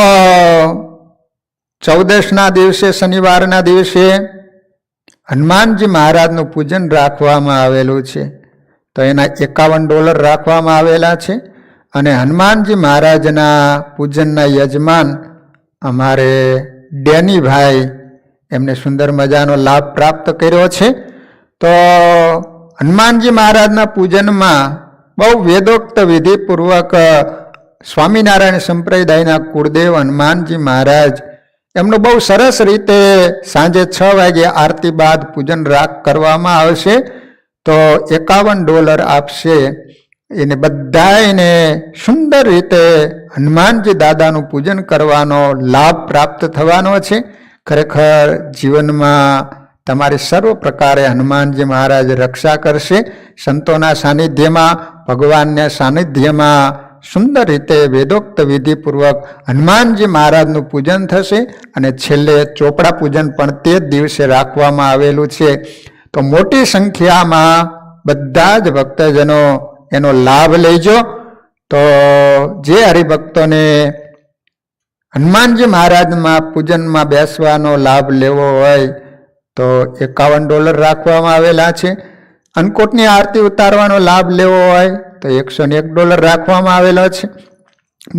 14ના દિવસે, શનિવારના દિવસે હનુમાનજી મહારાજનું પૂજન રાખવામાં આવેલું છે. તો એના $51 રાખવામાં આવેલા છે. અને હનુમાનજી મહારાજના પૂજનના યજમાન અમારે ડેનીભાઈ, એમને સુંદર મજાનો લાભ પ્રાપ્ત કર્યો છે. તો હનુમાનજી મહારાજના પૂજનમાં બહુ વેદોક્ત વિધિપૂર્વક સ્વામિનારાયણ સંપ્રદાયના કુળદેવ હનુમાનજી મહારાજ, એમનું બહુ સરસ રીતે સાંજે 6 વાગે આરતી બાદ પૂજન કરવામાં આવશે. તો $51 આપશે. એને બધાને સુંદર રીતે હનુમાનજી દાદાનું પૂજન કરવાનો લાભ પ્રાપ્ત થવાનો છે. ખરેખર જીવનમાં તમારી સર્વ પ્રકારે હનુમાનજી મહારાજ રક્ષા કરશે. સંતોના સાનિધ્યમાં, ભગવાનના સાનિધ્યમાં સુંદર રીતે વેદોક્ત વિધિપૂર્વક હનુમાનજી મહારાજનું પૂજન થશે. અને છેલ્લે ચોપડા પૂજન પણ તે જ દિવસે રાખવામાં આવેલું છે. તો મોટી સંખ્યામાં બધા જ ભક્તજનો એનો લાભ લેજો. તો જે હરિભક્તોને હનુમાનજી મહારાજમાં પૂજનમાં બેસવાનો લાભ લેવો હોય તો $51 રાખવામાં આવેલા છે. અન્નકૂટની આરતી ઉતારવાનો લાભ લેવો હોય તો $101 રાખવામાં આવેલો છે.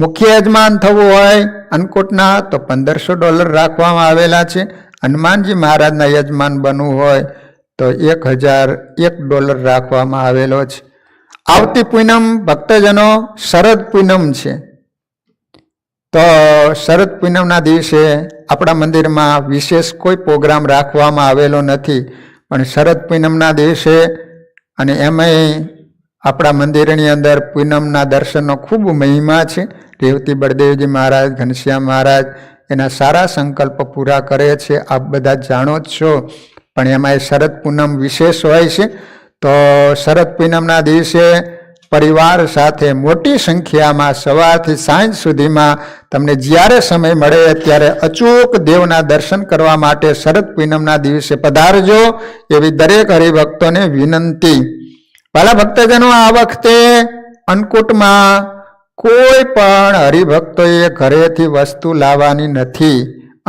મુખ્ય યજમાન થવું હોય અન્નકૂટના તો $1500 રાખવામાં આવેલા છે. હનુમાનજી મહારાજના યજમાન બનવું હોય તો $1001 રાખવામાં આવેલો છે. આવતી પૂનમ ભક્તજનો શરદ પૂનમ છે. તો શરદ પૂનમના દિવસે આપણા મંદિરમાં વિશેષ કોઈ પ્રોગ્રામ રાખવામાં આવેલો નથી, પણ શરદ પૂનમના દિવસે અને એમાંય આપણા મંદિરની અંદર પૂનમના દર્શનનો ખૂબ મહિમા છે. રેવતી બળદેવજી મહારાજ, ઘનશ્યામ મહારાજ એના સારા સંકલ્પ પૂરા કરે છે, આપ બધા જાણો જ છો. પણ એમાં શરદ પૂનમ વિશેષ હોય છે. તો શરદ પૂનમના દિવસે પરિવાર સાથે મોટી સંખ્યામાં સવારથી સાંજ સુધીમાં તમને જ્યારે સમય મળે ત્યારે અચૂક દેવના દર્શન કરવા માટે શરદ પૂનમના દિવસે પધારજો, એવી દરેક હરિભક્તોને વિનંતી. વાલા ભક્તજનો, આ વખતે અન્નકૂટમાં કોઈ પણ હરિભક્તોએ ઘરેથી વસ્તુ લાવવાની નથી.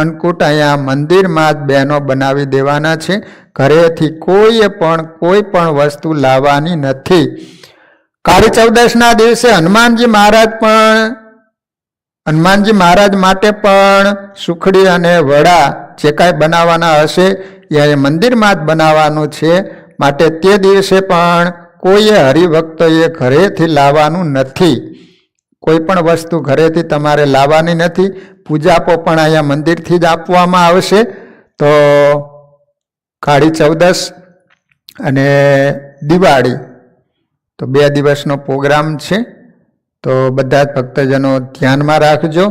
અન્નકૂટ અહીંયા મંદિરમાં જ બહેનો બનાવી દેવાના છે. ઘરેથી કોઈ પણ વસ્તુ લાવવાની નથી. કાળી ચૌદશના દિવસે હનુમાનજી મહારાજ માટે પણ સુખડી અને વડા જે કાંઈ બનાવવાના હશે એ મંદિરમાં જ બનાવવાનું છે. માટે તે દિવસે પણ કોઈએ હરિભક્તોએ ઘરેથી લાવવાનું નથી. કોઈ પણ વસ્તુ ઘરેથી તમારે લાવવાની નથી. પૂજાપો પણ અહીંયા મંદિરથી જ આપવામાં આવશે. તો કાળી ચૌદશ અને દિવાળી તો 2 દિવસનો પ્રોગ્રામ છે. તો બધા જ ભક્તજનો ધ્યાનમાં રાખજો.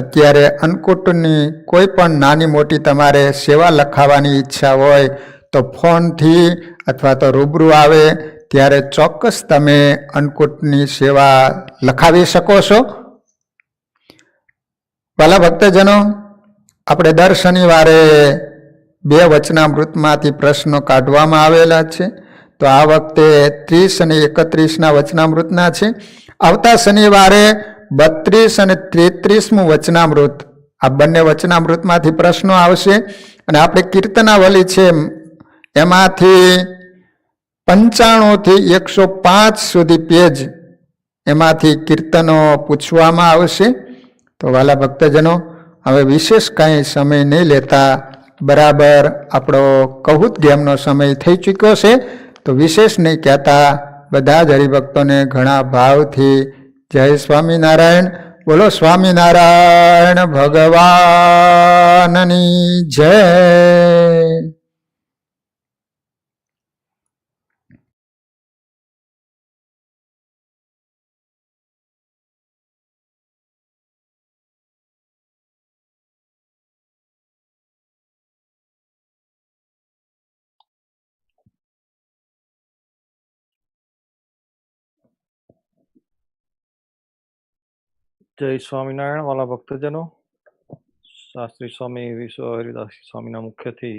અત્યારે અન્નકૂટની કોઈ પણ નાની મોટી તમારે સેવા લખાવવાની ઈચ્છા હોય તો ફોનથી અથવા તો રૂબરૂ આવે ત્યારે ચોક્કસ તમે અન્નકૂટની સેવા લખાવી શકો છો. વાલા ભક્તજનો, આપણે દર શનિવારે 2 વચનામૃતમાંથી પ્રશ્નો કાઢવામાં આવેલા છે. તો આ વખતે 30 અને 31ના વચનામૃતના છે. આવતા શનિવારે 32 અને 33મું વચનામૃત, આ બંને વચનામૃતમાંથી પ્રશ્નો આવશે. અને આપણે કીર્તનાવલી છે એમાંથી 95 થી 105 સુધી પેજ એમાંથી કીર્તનો પૂછવામાં આવશે. તો વાલા ભક્તજનો, હવે વિશેષ કાંઈ સમય નહીં લેતા બરાબર આપણો કહુત ગેમનો સમય થઈ ચૂક્યો છે. તો વિશેષ નહીં કહેતા બધા જ હરિભક્તોને ઘણા ભાવથી જય સ્વામિનારાયણ. બોલો સ્વામિનારાયણ ભગવાનની જય. જય સ્વામિનારાયણ. વાલા ભક્તજનો, શાસ્ત્રી સ્વામી વિશ્વ હરિદાસ સ્વામીના મુખ્યથી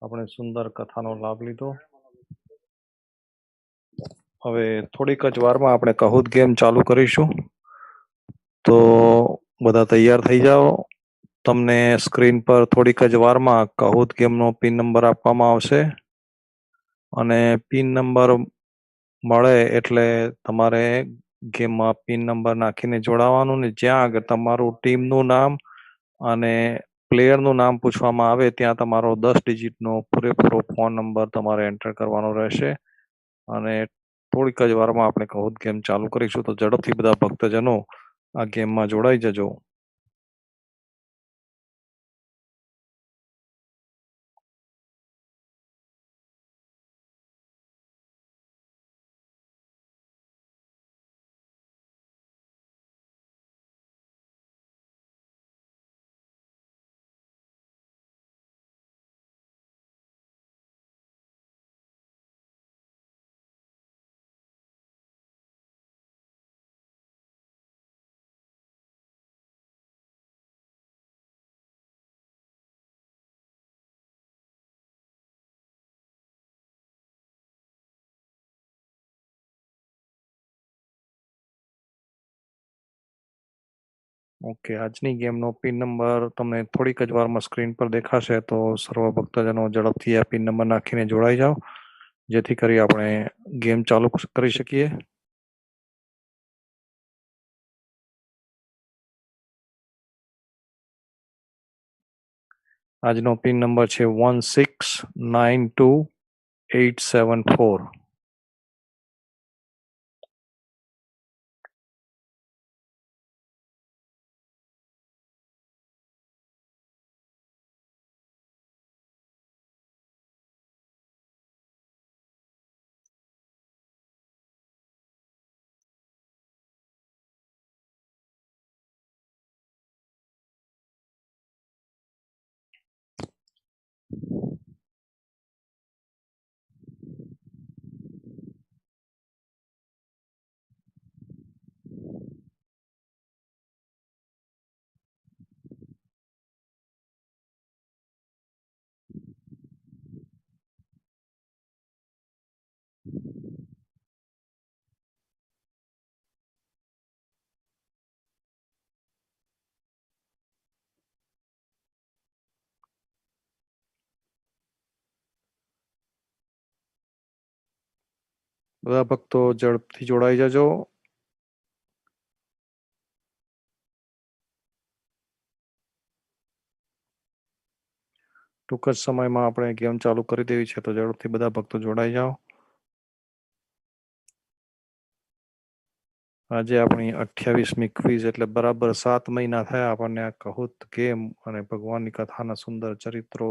આપણે સુંદર કથાનો લાભ લીધો. હવે થોડીક જ વારમાં આપણે કહુત ગેમ ચાલુ કરીશું. તો બધા તૈયાર થઈ જાઓ. તમને સ્ક્રીન પર થોડીક જ વારમાં કહુત ગેમનો પિન નંબર આપવામાં આવશે અને પિન નંબર મળે એટલે તમારે ગેમમાં પિન નંબર નાખીને જોડાવાનું. ને જ્યાં આગળ તમારું ટીમનું નામ અને પ્લેયરનું નામ પૂછવામાં આવે ત્યાં તમારો 10 ડિજિટનો પૂરેપૂરો ફોન નંબર તમારે એન્ટર કરવાનો રહેશે. અને થોડીક જ વારમાં આપણે કહુત ગેમ ચાલુ કરીશું. તો ઝડપથી બધા ભક્તજનો આ ગેમમાં જોડાઈ જજો. ઓકે, આજની ગેમનો પિન નંબર તમને થોડીક જ વારમાં સ્ક્રીન પર દેખાશે. તો સર્વ ભક્તજનો ઝડપથી આ પિન નંબર નાખીને જોડાઈ જાઓ, જેથી કરી આપણે ગેમ ચાલુ કરી શકીએ. આજનો પિન નંબર છે 1692874. બધા ભક્તો ઝડપથી જોડાઈ જજો. ટૂંક જ સમયમાં આપણે ગેમ ચાલુ કરી દેવી છે, તો ઝડપથી બધા ભક્તો જોડાઈ જાઓ. આજે આપણી 28મી ક્વિઝ, એટલે બરાબર 7 મહિના થયા આપણને આ કહુત ગેમ અને ભગવાનની કથાના સુંદર ચરિત્રો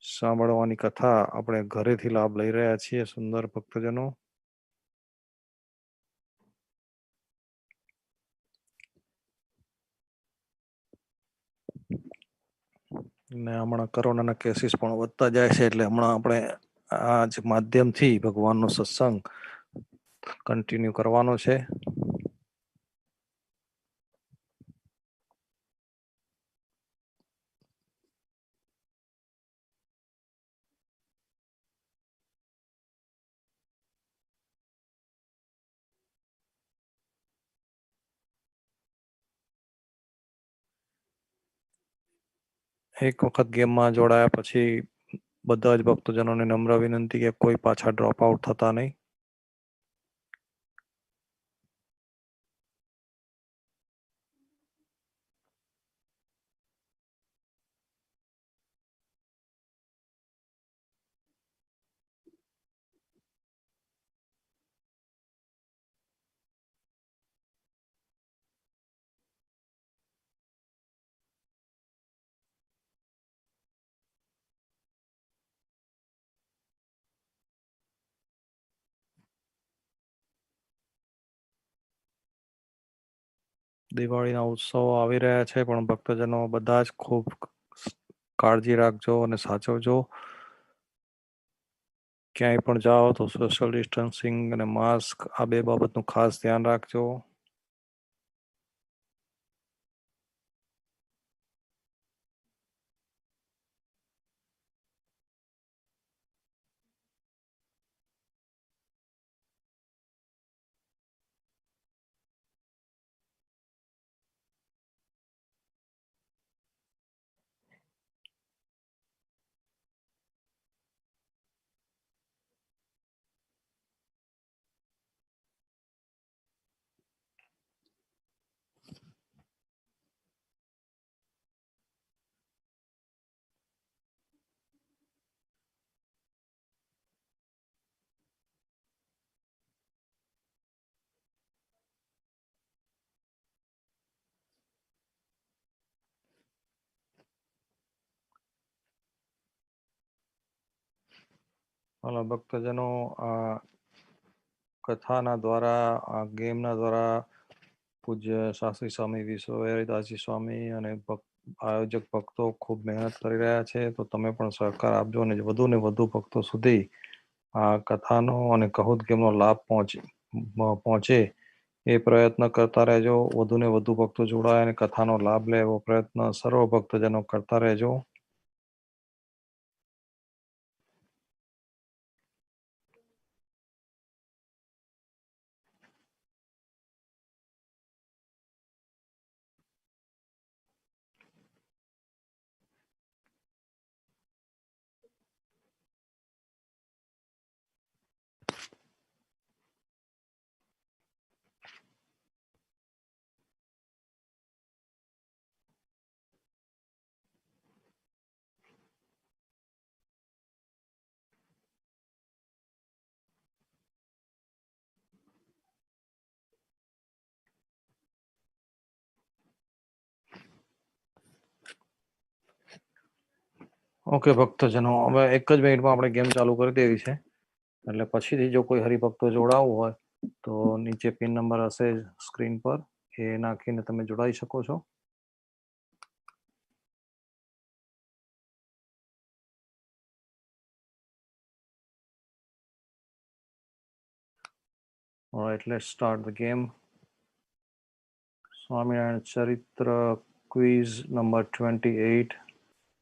સાંભળવાની કથા આપણે ઘરેથી લાભ લઈ રહ્યા છીએ. સુંદર ભક્તજનો, ને હમણાં કોરોનાના કેસીસ પણ વધતા જાય છે, એટલે હમણાં આપણે આ જ માધ્યમથી ભગવાનનો સત્સંગ કન્ટિન્યુ કરવાનો છે. એક વખત ગેમમાં જોડાયા પછી બધા જ ભક્તજનોને નમ્ર વિનંતી કે કોઈ પાછા ડ્રોપ આઉટ થતા નહીં. દિવાળીના ઉત્સવો આવી રહ્યા છે, પણ ભક્તજનો બધા જ ખૂબ કાળજી રાખજો અને સાચવજો. ક્યાંય પણ જાઓ તો સોશિયલ ડિસ્ટન્સિંગ અને માસ્ક, આ બે બાબતનું ખાસ ધ્યાન રાખજો. હાલો ભક્તજનો, આ કથાના દ્વારા, આ ગેમના દ્વારા પૂજ્ય શાસ્ત્રી સ્વામી વિશ્વ હરિદાસજી સ્વામી અને આયોજક ભક્તો ખૂબ મહેનત કરી રહ્યા છે, તો તમે પણ સહકાર આપજો અને વધુ ને વધુ ભક્તો સુધી આ કથાનો અને કહુત ગેમનો લાભ પહોંચે એ પ્રયત્ન કરતા રહેજો. વધુ ને વધુ ભક્તો જોડાય અને કથાનો લાભ લે એવો પ્રયત્ન સર્વ ભક્તજનો કરતા રહેજો. ઓકે ભક્તજનો, હવે એક જ મિનિટમાં આપણે ગેમ ચાલુ કરી દેવી છે, એટલે પછીથી જો કોઈ હરિભક્તો જોડાવવું હોય તો નીચે પિન નંબર હશે સ્ક્રીન પર, એ નાખીને તમે જોડાઈ શકો છો. Alright, let's start the game. Swaminarayan ચરિત્ર ક્વિઝ નંબર 28,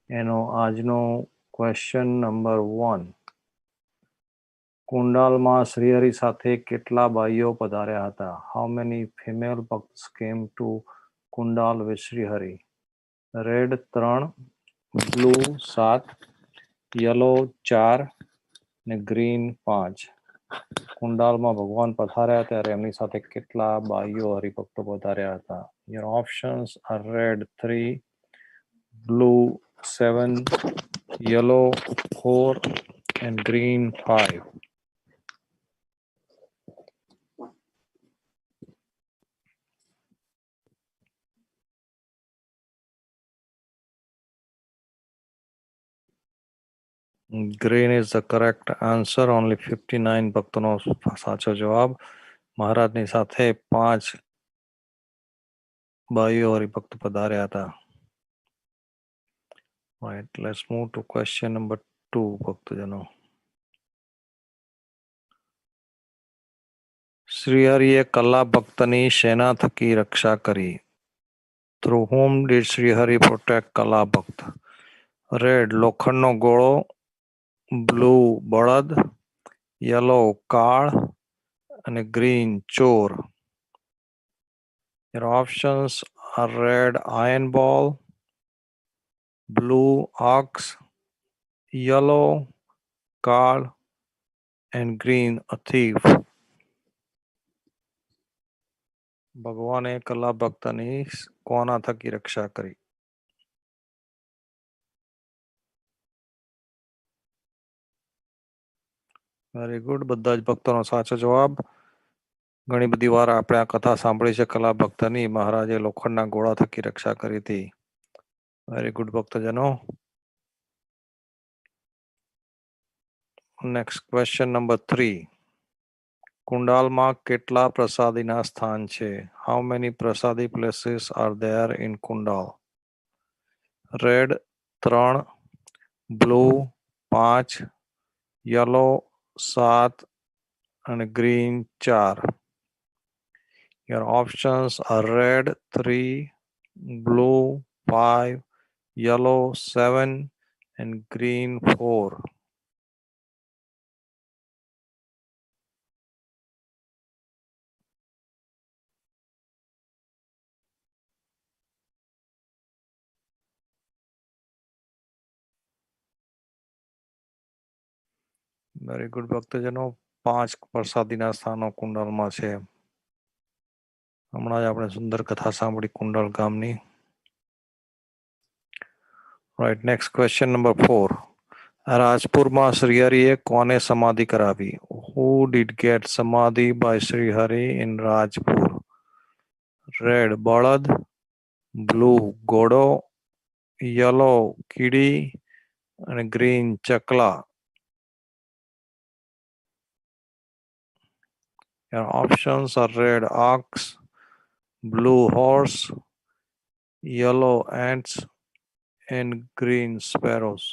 એનો આજનો ક્વેશ્ચન નંબર 1. કુંડાલમાં શ્રીહરિ સાથે કેટલા ભાઈઓ પધાર્યા હતા? હાઉ મેની ફિમેલ ભક્ટ્સ came to Kundal with Shrihari? Red 3, blue 7, yellow 4 ને ગ્રીન 5. કુંડાલમાં ભગવાન પધાર્યા ત્યારે એમની સાથે કેટલા બાહ્યો હરિભક્તો પધાર્યા હતા? Your options are red 3, blue 7, yellow 4 and green 5. Green is the correct answer. Only 59 ભક્તોનો સાચો જવાબ. મહારાજની સાથે 5 બાહ્યો હરિભક્ત પધાર્યા હતા. Right, let's move to question number 2, ભક્તજનો. શ્રીહરિએ કલા ભક્તની શેના થકી રક્ષા કરી? Through whom did Srihari protect કલા ભક્ત? રેડ લોખંડનો ગોળો, બ્લુ બળદ, યલો કાળ અને ગ્રીન ચોર. Your options are red iron ball, blue ox, yellow card and green a thief. ભગવાને કલા ભક્તની કોના થકી રક્ષા કરી? વેરી ગુડ, બધા જ ભક્તોનો સાચો જવાબ. ઘણી બધી વાર આપણે આ કથા સાંભળી છે કલા ભક્તની. મહારાજે લોખંડના ગોળા થકી રક્ષા કરી હતી. વેરી ગુડ ભક્તજનો. Next question number 3. કુંડાલમાં કેટલા પ્રસાદીના સ્થાન છે? How many prasadi places are there in Kundal? Red 3, blue 5, yellow 7 and green 4. Your options are red 3, blue 5, yellow 7 and green 4. Very good ભક્તજનો. 5 પ્રસાદીના સ્થાનો કુંડાલમાં છે. હમણાં જ આપણે સુંદર કથા સાંભળી કુંડાલ ગામની. Right, next question number 4. રાજપુરમાં શ્રીહરિએ કોને સમાધિ કરાવી? Who did get સમાધિ by Shrihari in Rajpur? Red બળદ, બ્લુ ઘોડો, યલો કીડી અને green Chakla. Your options are red ox, blue horse, yellow ants and green sparrows.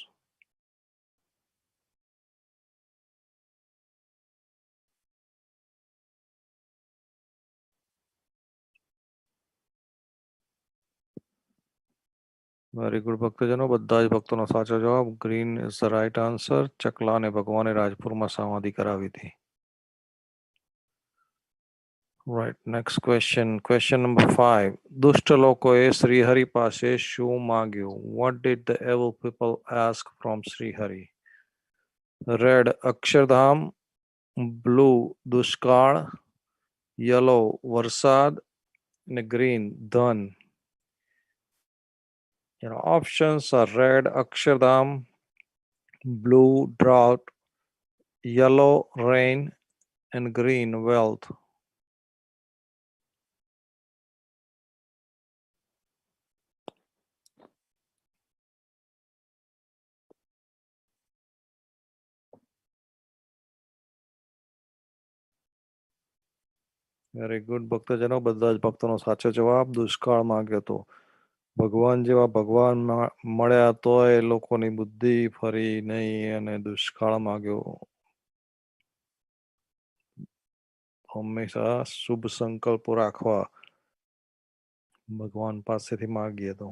Very good ભક્તજનો, બધા જ ભક્તોનો સાચો જવાબ. Green is the right answer. ચકલાને ભગવાને રાજપુરમાં સમાધિ કરાવી હતી. Right, next question number 5. દુષ્ટ લોકોએ શ્રીહરિ પાસે શું માંગ્યું? What did the evil people ask from Shrihari? Red Akshardham, blue દુષ્કાળ, યલો વરસાદ અને ગ્રીન ધન. Your options are red Akshardham, blue drought, yellow rain and green wealth. Very good ભક્તજનો, બધા જ ભક્તોનો સાચો જવાબ. દુષ્કાળ માંગ્યો હતો. ભગવાન જેવા ભગવાન મળ્યા તોય લોકોની બુદ્ધિ ફરી નહીં અને દુષ્કાળ માંગ્યો. હંમેશા શુભ સંકલ્પો રાખવા ભગવાન પાસેથી માંગીએ તો.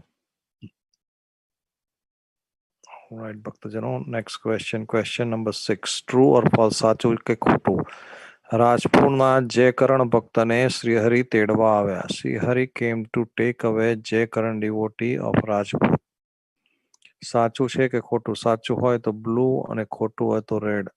રાઈટ ભક્તજનો, next question number 6. True or false, સાચું કે ખોટું? રાજપુરના જયકરણ ભક્તને શ્રીહરિ તેડવા આવ્યા. શ્રીહરિ કેમ ટુ ટેક અવે જયકરણ ડિવોટી ઓફ રાજપુત. સાચું છે કે ખોટું? સાચું હોય તો બ્લુ અને ખોટું હોય તો રેડ.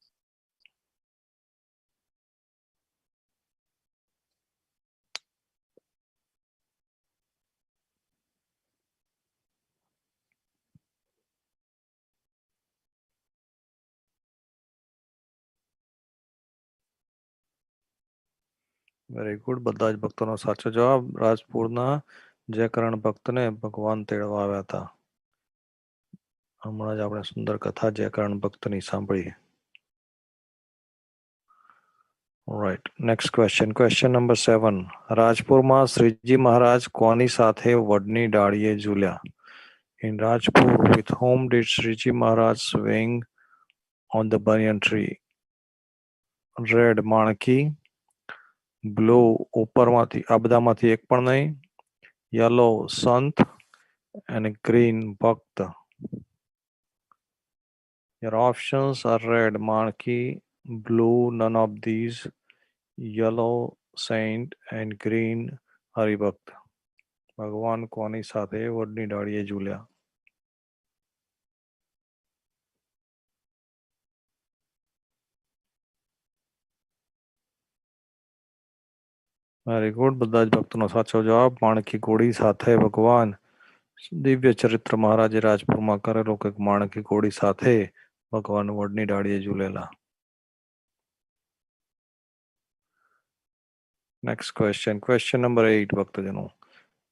વેરી ગુડ, બધા જ ભક્તોનો સાચો જવાબ. રાજપુરના જયકરણ ભક્તને ભગવાન તેડવા આવ્યા હતા. હમણાં જ આપણે સુંદર કથા જયકરણ ભક્તની સાંભળી. Right, next question. Question number 7. રાજપુરમાં શ્રીજી મહારાજ કોની સાથે વડની ડાળીએ ઝૂલ્યા? In Rajpur, with whom did Sriji Maharaj swing on the banyan tree? Red, Manki. Blue, ઉપરમાંથી આ બધામાંથી એક પણ નહીં. યલો, સંત. અને ગ્રીન, ભક્ત. Your options are red, Manki, blue, none of these, yellow, saint, and green, હરિભક્ત. ભગવાન કોની સાથે વડની ડાળીએ ઝૂલ્યા? વેરી ગુડ, બધા જ ભક્તોનો સાચો જવાબ. માણકી ઘોડી સાથે ભગવાન દિવ્ય ચરિત્ર મહારાજે રાજપુરમાં કરેલો કે માણકી ઘોડી સાથે ભગવાન વડની ડાળીએ ઝૂલેલા. Next question. ક્વેશ્ચન નંબર 8 ભક્તજનો.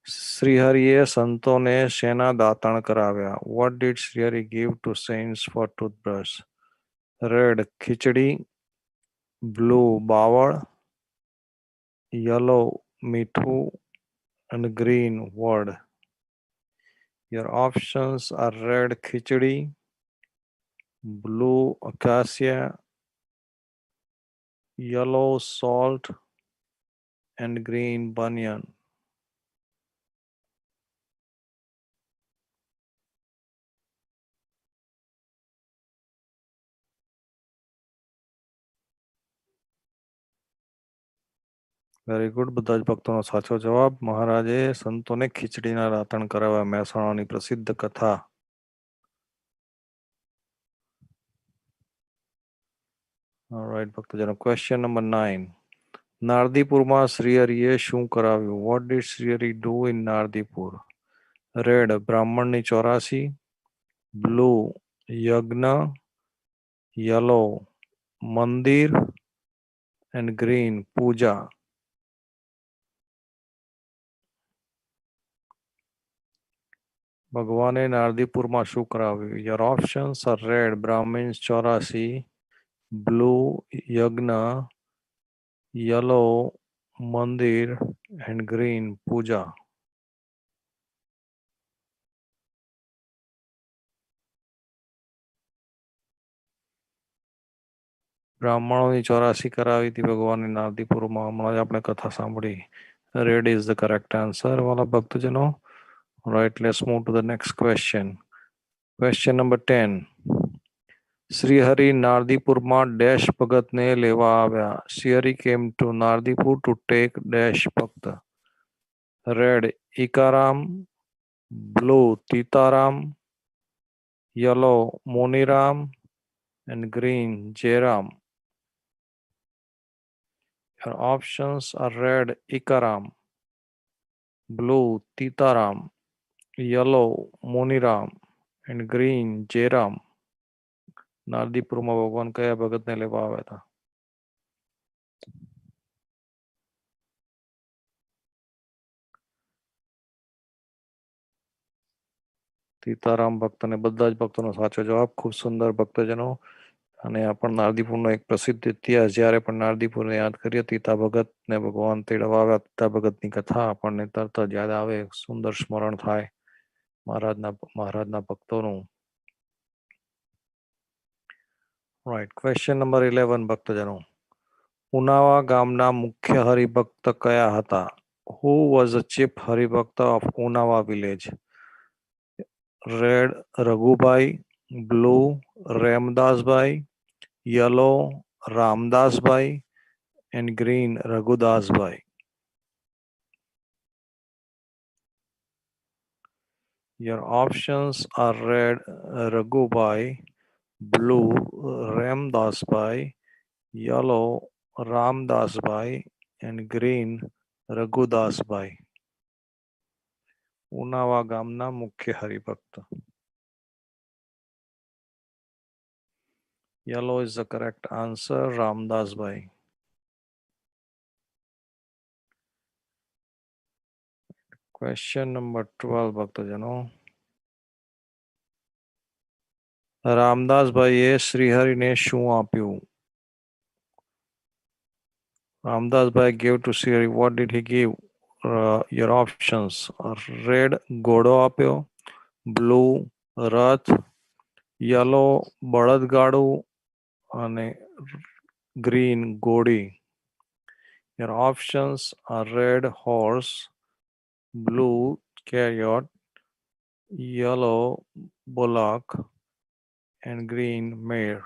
શ્રીહરિએ સંતોને શેના દાંતણ કરાવ્યા? What did Shrihari give to saints for toothbrush? Red, ખીચડી. બ્લુ, બાવળ. યલો, મીઠું. and green, word. Your options are red, khichdi, blue, acacia, yellow, salt, and green, banyan. Very good, બધા જ ભક્તોનો સાચો જવાબ. મહારાજે સંતોને ખીચડીના દાંતણ કરાવ્યા. મહેસાણાની પ્રસિદ્ધ કથા. ઓલરાઈટ ભક્તજનો, ક્વેશ્ચન નંબર 9. નારદીપુરમાં શ્રીહરિએ શું કરાવ્યું? What did Shrihari do in Naradipur? Red, બ્રાહ્મણની 84. બ્લુ, યજ્ઞ. યલો, મંદિર. એન્ડ ગ્રીન, પૂજા. ભગવાને નારદીપુરમાં શું કરાવ્યું? Your options are red, Brahmans 84. Blue, યજ્ઞ. યલો, મંદિર. એન્ડ ગ્રીન, પૂજા. બ્રાહ્મણોની 84 કરાવી હતી ભગવાનની નારદીપુરમાં. હમણાં જ આપણે કથા સાંભળી. Red is the correct answer વાલા ભક્તજનો. Right, let's move to the next question. Question number 10. શ્રીહરિ નારદીપુરમાં ડેશ ભગતને લેવા આવ્યા? Shrihari came to Naradipur to take dash bhakt? Red, Ikaram. Blue, Titaram. Yellow, Muniram. And green, Jayram. Your options are red, Ikaram. Blue, Titaram. Yellow, Muniram. And green, Jairam. નારદીપુરમાં ભગવાન કયા ભગતને લેવા આવ્યા હતા? સીતારામ ભક્ત અને બધા જ ભક્તોનો સાચો જવાબ. ખૂબ સુંદર ભક્તજનો. અને આ પણ નારદીપુરનો એક પ્રસિદ્ધ ઇતિહાસ. જ્યારે પણ નારદીપુરને યાદ કરીએ, તીતા ભગતને ભગવાન તેડવા આવ્યા, તીતા ભગતની કથા આપણને તરત જ યાદ આવે. સુંદર સ્મરણ થાય મહારાજના ભક્તોનું. રાઈટ, ક્વેશ્ચન નંબર 11 ભક્તજનો. ઉનાવા ગામના મુખ્ય હરિભક્ત કયા હતા? Who was the chief haribhakt of Unava village? Red, Raghubhai. Blue, Remdasbhai. Yellow, Ramdasbhai. And green, Raghudasbhai. Your options are red, Raghubai. Blue, Ramdasbhai. Yellow, Ramdasbhai. And green, Raghudasbhai. Unava ગામના મુખ્ય હરિભક્ત. Yellow is the correct answer, Ramdasbhai. Question number 12, ભક્તજનો. રામદાસભાઈએ શ્રીહરિને શું આપ્યું? Ramdasbhai gave to Srihari. What did he give? Your options: red ઘોડો આપ્યો, blue રથ, yellow બળદગાડું અને green ઘોડી. Your options are red horse, blue chariot, yellow bullock and green mare.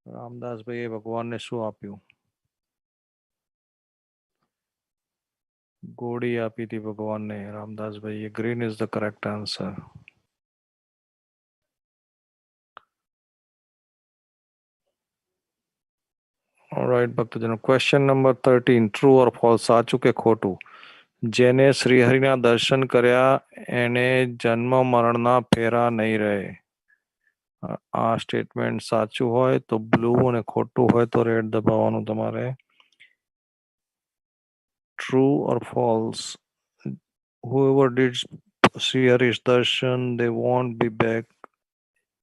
રામદાસભાઈએ ભગવાનને શું આપ્યું? ઘોડી આપી હતી ભગવાનને રામદાસભાઈએ. Green is the correct answer. Alright, ભક્તજનો. Question number 13. True or false? સાચું કે ખોટું? જેને શ્રીહરિના દર્શન કર્યા એને જન્મ મરણના ફેરા નહીં રહે. આ સ્ટેટમેન્ટ સાચું હોય તો બ્લુ અને ખોટું હોય તો રેડ દબાવવાનું તમારે. True or false? Whoever did Srihari's darshan, they won't be back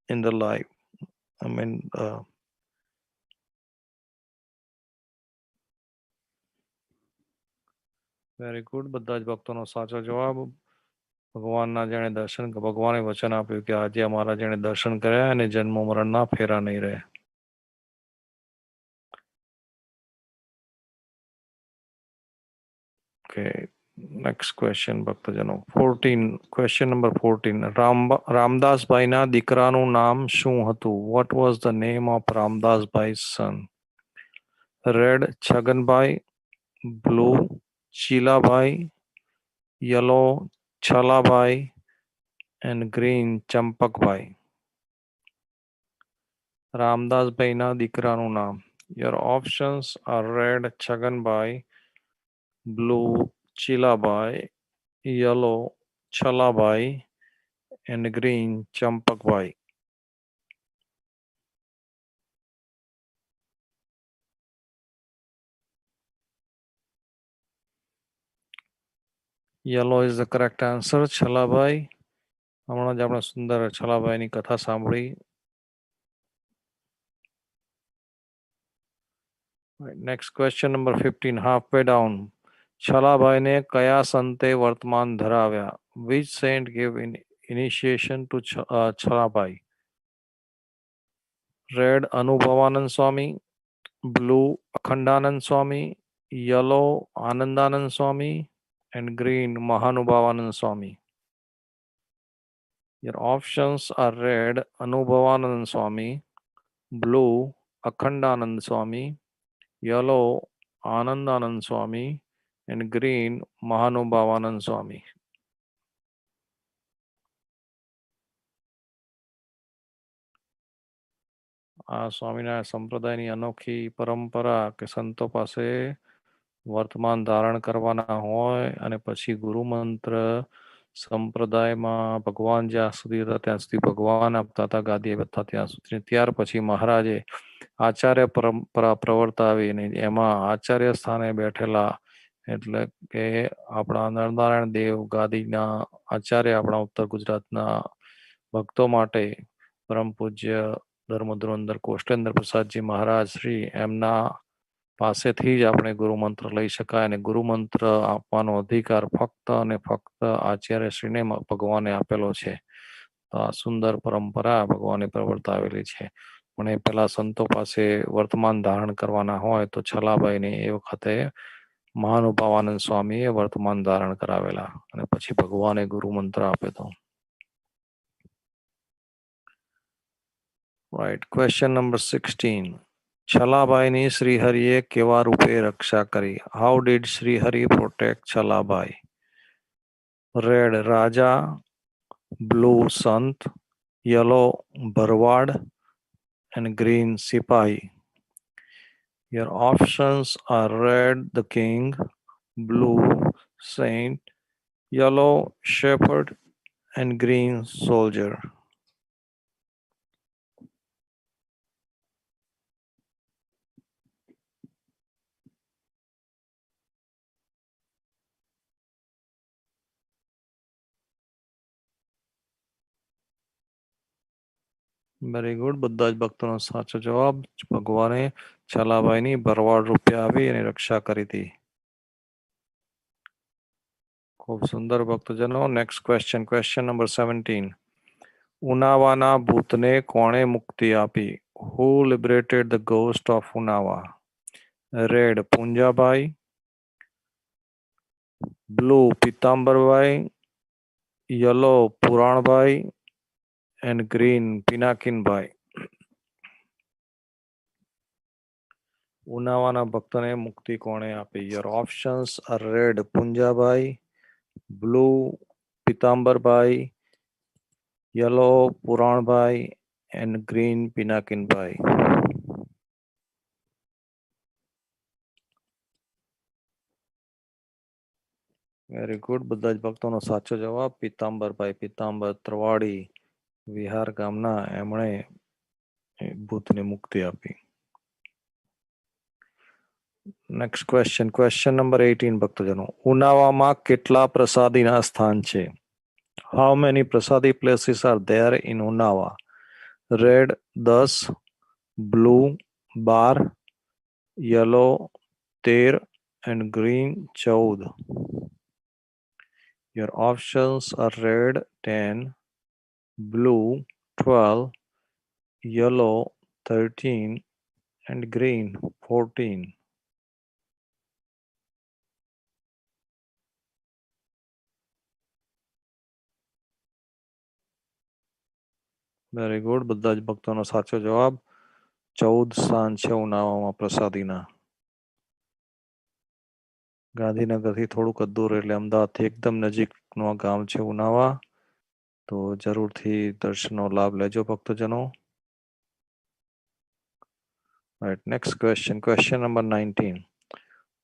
in the life. I mean, very good. બધા જ ભક્તોનો સાચો જવાબ. ભગવાનના જેણે દર્શન, ભગવાને વચન આપ્યું કે આજે અમારા જેણે દર્શન કર્યા અને જન્મ મરણના ફેરા નહીં રહે. Okay, next question, ભક્તજનો. 14. Question number 14. રામદાસભાઈના દીકરાનું નામ શું હતું? What was the name of Ramdasbhai's son? Red Chhaganbhai, blue ચીલાભાઈ, yellow છલાભાઈ and green Champakbhai. રામદાસભાઈના દીકરાનું નામ. Your options are red Chhaganbhai, blue ચીલાભાઈ, yellow છલાભાઈ and green Champakbhai. Yellow is the correct answer. છલાભાઈ. હમણાં જ આપણે સુંદર છલાભાઈની કથા સાંભળી. Next question number 15. Halfway down. છલાભાઈને કયા સંતે વર્તમાન ધરાવ્યા? Which saint gave initiation to છલાભાઈ? Red અનુભવાનંદ Swami, blue Akhandanand Swami, yellow Anandanand Swami and green Mahanubhavanand Swami. Your options are red અનુભવાનંદ Swami, blue Akhandanand Swami, yellow Anandanand Swami and green Mahanubhavanand સ્વામી. આ સ્વામિનારાયણ સંપ્રદાયની અનોખી પરંપરા કે સંતો પાસે વર્તમાન ધારણ કરવાના હોય અને પછી ગુરુ મંત્ર સંપ્રદાયમાં ભગવાન જ્યાં સુધી હતા ત્યાં સુધી ભગવાન આપતા હતા, ગાદી હતા ત્યાં સુધી. ત્યાર પછી મહારાજે આચાર્ય પરંપરા પ્રવર્તાવીને એમાં આચાર્ય સ્થાને બેઠેલા એટલે કે આપણા નરનારાયણ દેવ ગાદીના આચાર્ય આપણા ઉત્તર ગુજરાતના ભક્તો માટે પરમ પૂજ્ય ધર્મધુરંધર કોષ્ટેન્દ્ર પ્રસાદજી મહારાજ શ્રી એમના પાસેથી જ આપણે ગુરુ મંત્ર લઈ શકાય અને ગુરુ મંત્ર આપવાનો અધિકાર ફક્ત અને ફક્ત આચાર્યશ્રીને ભગવાને આપેલો છે. તો આ સુંદર પરંપરા ભગવાને પ્રવર્તાવેલી છે. પણ એ પેલા સંતો પાસે વર્તમાન ધારણ કરવાના હોય તો છલાભાઈને એ વખતે મહાનુભાવાનંદ સ્વામીએ વર્તમાન ધારણ કરાવેલા અને પછી ભગવાને ગુરુ મંત્ર આપેલો. Right. Question number 16. છલાભાઈની શ્રીહરિએ કેવા રૂપે રક્ષા કરી? How did Srihari protect છલાભાઈ? Red Raja, blue સંત, yellow Bharwad and green સિપાહી. Your options are red the king, blue saint, yellow shepherd and green soldier. Very good. બધા જ ભક્તોનો સાચો જવાબ. ભગવાને છલાભાઈની ભરવાડ રૂપિયા આપી અને રક્ષા કરી હતી. ખૂબ સુંદર ભક્તજનો. Next question, question number 17. ઉનાવાના ભૂતને કોણે મુક્તિ આપી? Who liberated the ghost of Unava? Red Punjabhai, blue Pitambarbhai, yellow Puranbhai and green Pinakinbhai. ઉનાવાના ભક્તને મુક્તિ કોણે આપી? Your options are red Punjabhai, blue Pitambarbhai, yellow Puranbhai and green Pinakinbhai. Very good. બધા જ ભક્તોનો સાચો જવાબ પીતાંબરભાઈ. પીતાંબર ત્રવાડી વિહાર ગામના એમણે ભૂતને મુક્તિ આપી. નેક્સ્ટ ક્વેશ્ચન, ક્વેશ્ચન નંબર 18 ભક્તજનો. ઉનાવામાં કેટલા પ્રસાદીના સ્થાન છે? How many prasadi places are there in Unava? Red 10, blue 12, yellow 13 and green 14. Your options are red 10, blue 12, yellow 13 and green 14. Very good. બધા જ ભક્તોનો સાચો જવાબ 14 સ્થાન છે ઉનાવામાં પ્રસાદીના. ગાંધીનગરથી થોડુંક જ દૂર એટલે અમદાવાદથી એકદમ નજીકનું આ ગામ છે ઉનાવા. તો જરૂરથી દર્શનનો લાભ લેજો ભક્તજનો. Right, next question, question number 19.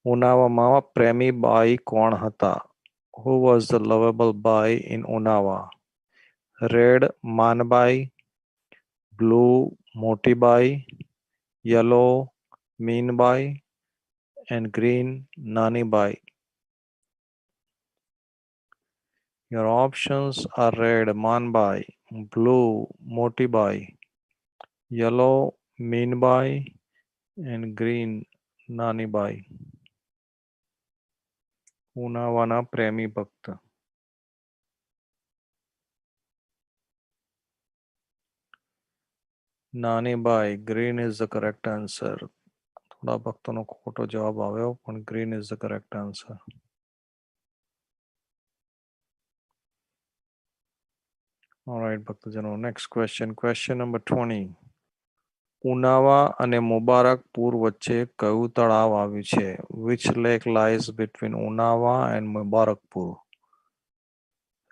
ઉનાવામાં પ્રેમી બાઈ કોણ હતા? Who was the lovable bai in Unava? Red Manbai, blue Motibai, yellow Minbai and green Nanibai. Your options are red Manbai, blue Motibai, yellow Meenbai and green Nanibai. ઉનાવાના પ્રેમી ભક્ત. નાનીબાઈ, green is the correct answer. થોડા ભક્તોનો ખોટો જવાબ આવ્યો પણ green is the correct answer. Alright ભક્તજનો, next question, question number 20. Unava અને મુબારકપુર વચ્ચે કયું તળાવ આવ્યું છે? Which lake lies between Unava and Mubarakpur?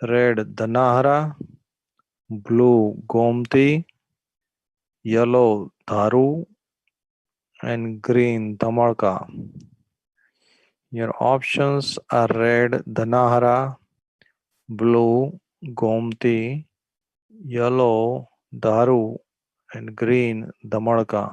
Red Dhanahara, blue Gomti, yellow Dharu and green Dhamalka. Your options are red Dhanahara, blue Gomti, yellow Dharu and green Dhamalka.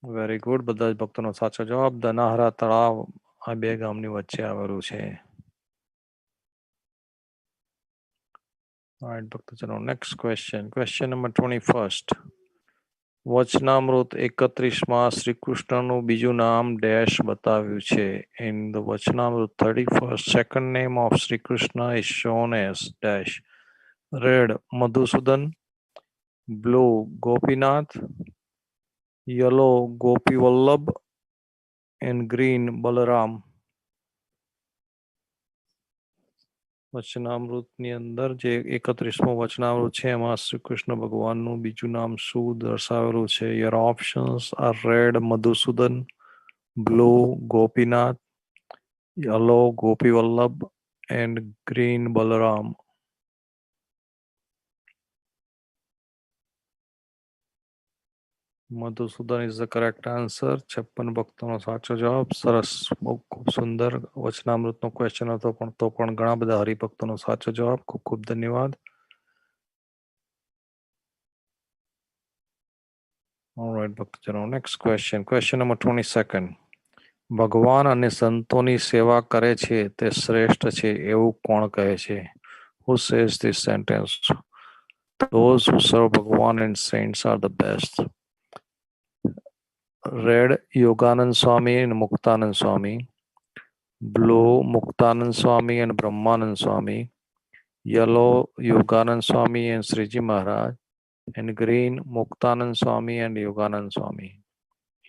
Very good. બધા જ ભક્તોનો સાચો જવાબ ધનાહરા તળાવ આ બે ગામની વચ્ચે આવેલું છે. Alright ભક્તજનો, next question, question number 21. વચનામૃત 31માં શ્રી કૃષ્ણનું બીજું નામ ડેશ બતાવ્યું છે? In the Vachanamrut 31st, second name of Sri Krishna is shown as dash. Red Madhusudan, blue Gopinath, yellow Gopi Vallabh and green Balaram. વચનામૃતની અંદર જે 31મો વચનામૃત છે એમાં શ્રી કૃષ્ણ ભગવાનનું બીજું નામ શું દર્શાવેલું છે? Your options are red Madhusudan, blue Gopinath, yellow Gopi Vallabh and green Balaram. Madhusudan is the correct answer. 56 ભક્તોનો સાચો જવાબ. સરસ, બહુ ખૂબ સુંદર વચનામૃતનો ક્વેશ્ચન હતો પણ તો પણ ઘણા બધા હરિભક્તોનો સાચો જવાબ. ખૂબ ખૂબ ધન્યવાદ. All right, ભક્તજનો. Next question. Question number 22nd. ભગવાન અને સંતોની સેવા કરે છે તે શ્રેષ્ઠ છે એવું કોણ કહે છે? Who says this sentence? Those who serve Bhagwan and saints are the best. Red, Yoganand Swami and Muktanand Swami. Blue, Muktanand Swami and Brahmanand Swami. Yellow, Yoganand Swami and Sriji Maharaj. And green, Muktanand Swami and Yoganand Swami.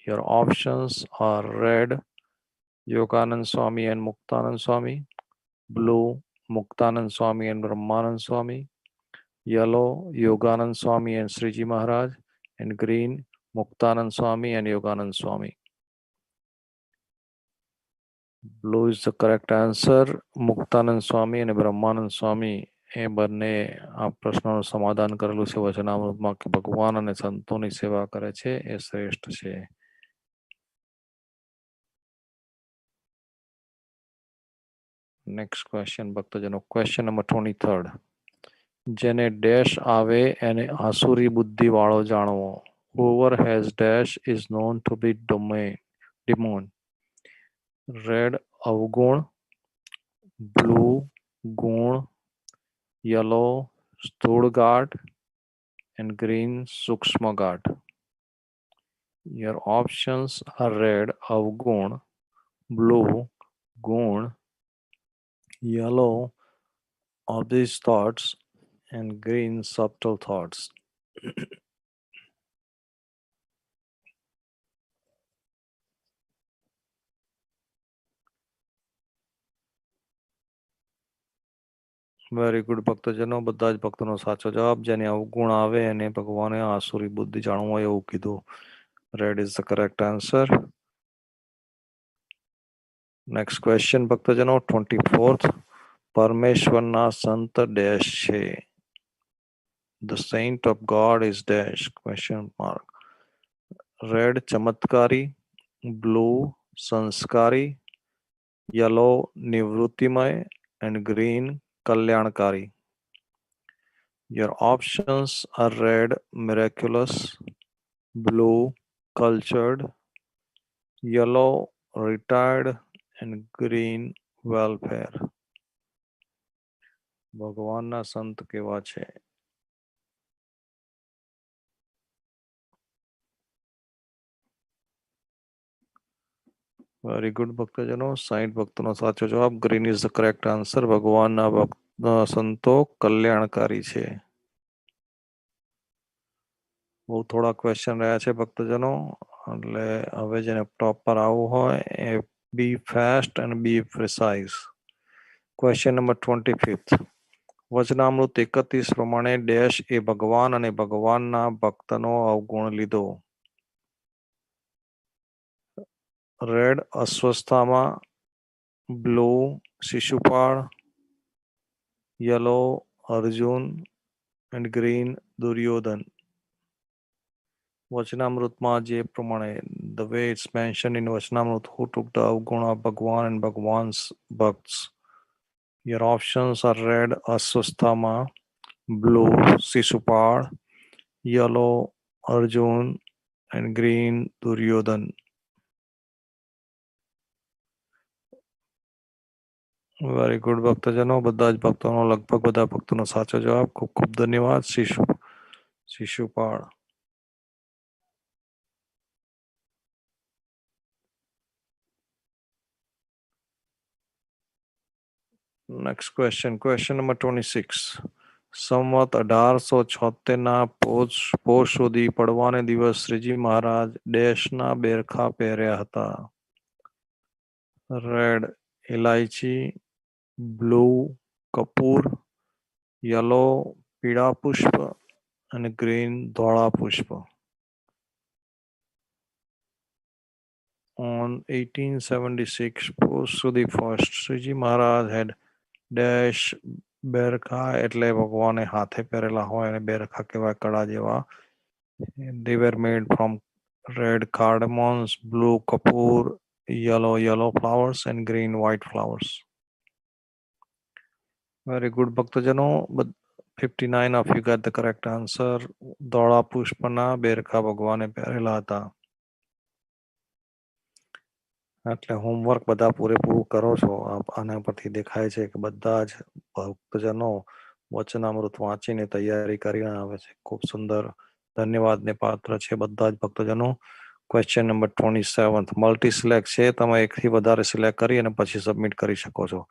Your options are red, Yoganand Swami and Muktanand Swami. Blue, Muktanand Swami and Brahmanand Swami. Yellow, Yoganand Swami and Sriji Maharaj. And green, Muktanand Swami and Yoganand Swami. Blue is the correct answer. Muktanand Swami અને બ્રહ્માનંદ સ્વામી એ બંને આ પ્રશ્નનું સમાધાન કરેલું છે વચનામૃતમાં કે ભગવાન અને સંતોની સેવા કરે છે એ શ્રેષ્ઠ છે. નેક્સ્ટ ક્વેશ્ચન ભક્તજનો. Question number 23rd. જેને ડેશ આવે એને આસુરી બુદ્ધિ વાળો જાણવો. Whoever has dash is known to be demon. Red, avgun. Blue, gun. Yellow, સ્થૂળ ગાઢ. And green, સૂક્ષ્મ ગાઢ. Your options are red, avgun. Blue, gun. Yellow, obvious thoughts. And green, subtle thoughts. Very good ભક્તજનો. બધા જ ભક્તોનો સાચો જવાબ. જેને અવગુણ આવે એને ભગવાને આસુરી બુદ્ધિ જાણવો એવું કીધું. Red is the correct answer. Next question ભક્તજનો 24th. પરમેશ્વરના સંત ડેશ છે. The saint of God is dash question mark. Red, ચમત્કારી. Blue, સંસ્કારી. Yellow, નિવૃત્તિમય. And green, કલ્યાણકારી. Your options are red, miraculous. Blue, cultured. Yellow, retired. And green, welfare. ભગવાનના સંત કેવા છે? Very good ભક્તજનો. 60 ભક્તોનો સાચો જવાબ. Green is the correct answer. ભગવાનના સંતો કલ્યાણકારી છે. બહુ થોડા ક્વેશ્ચન રહ્યા છે ભક્તજનો, એટલે હવે જેને ટોપ પર આવવું હોય એ be fast and be precise. Question number 25th. વચનામૃત 31 પ્રમાણે ડેશ એ ભગવાન અને ભગવાનના ભક્તનો અવગુણ લીધો. રેડ, અસ્વસ્થામાં. Blue, Shishupal. Yellow, Arjun. And green, Duryodhan. વચનામૃતમાં જે પ્રમાણે the way it's mentioned in Vachanamrut, who took the avgun of Bhagwan and ભગવાન's ભક્ts. Your options are red, અસ્વસ્થામાં. Blue, Shishupal. Yellow, Arjun. And green, Duryodhan. Very good ભક્તજનો. બધા જ ભક્તોનો લગભગ બધા ભક્તોનો સાચો જવાબ. ખૂબ ખૂબ ધન્યવાદ. Shishupal. Next question. Question number 26. સંવત 1876ના પોષ સુધી પડવાને દિવસ શ્રીજી મહારાજ ડેશના બેરખા પહેર્યા હતા. રેડ, ઇલાયચી. બ્લુ, કપૂર. યલો, પીળા પુષ્પ. અને ગ્રીન, ધોળા પુષ્પ. On 1876 પોષ સુધી first Shriji Maharaj had dash બેરખા એટલે ભગવાને હાથે પહેરેલા હોય અને બેરખા કહેવાય કડા જેવા. They were made from red cardamoms, blue kapoor, yellow flowers and green white flowers. Very good ભક્તજનો. 59 of you got the correct answer. ધોળા પુષ્પના બેરખા ભગવાને પહેરેલા હતા. એટલે હોમવર્ક બધા પૂરેપૂરું કરો છો. આના પરથી દેખાય છે કે બધા જ ભક્તજનો વચનામૃત વાંચીને તૈયારી કરીને આવે છે. ખૂબ સુંદર, ધન્યવાદને પાત્ર છે બધા જ ભક્તજનો. ક્વેશ્ચન નંબર 27 મલ્ટી સિલેક્ટ છે. તમે એકથી વધારે સિલેક્ટ કરી અને પછી સબમિટ કરી શકો છો.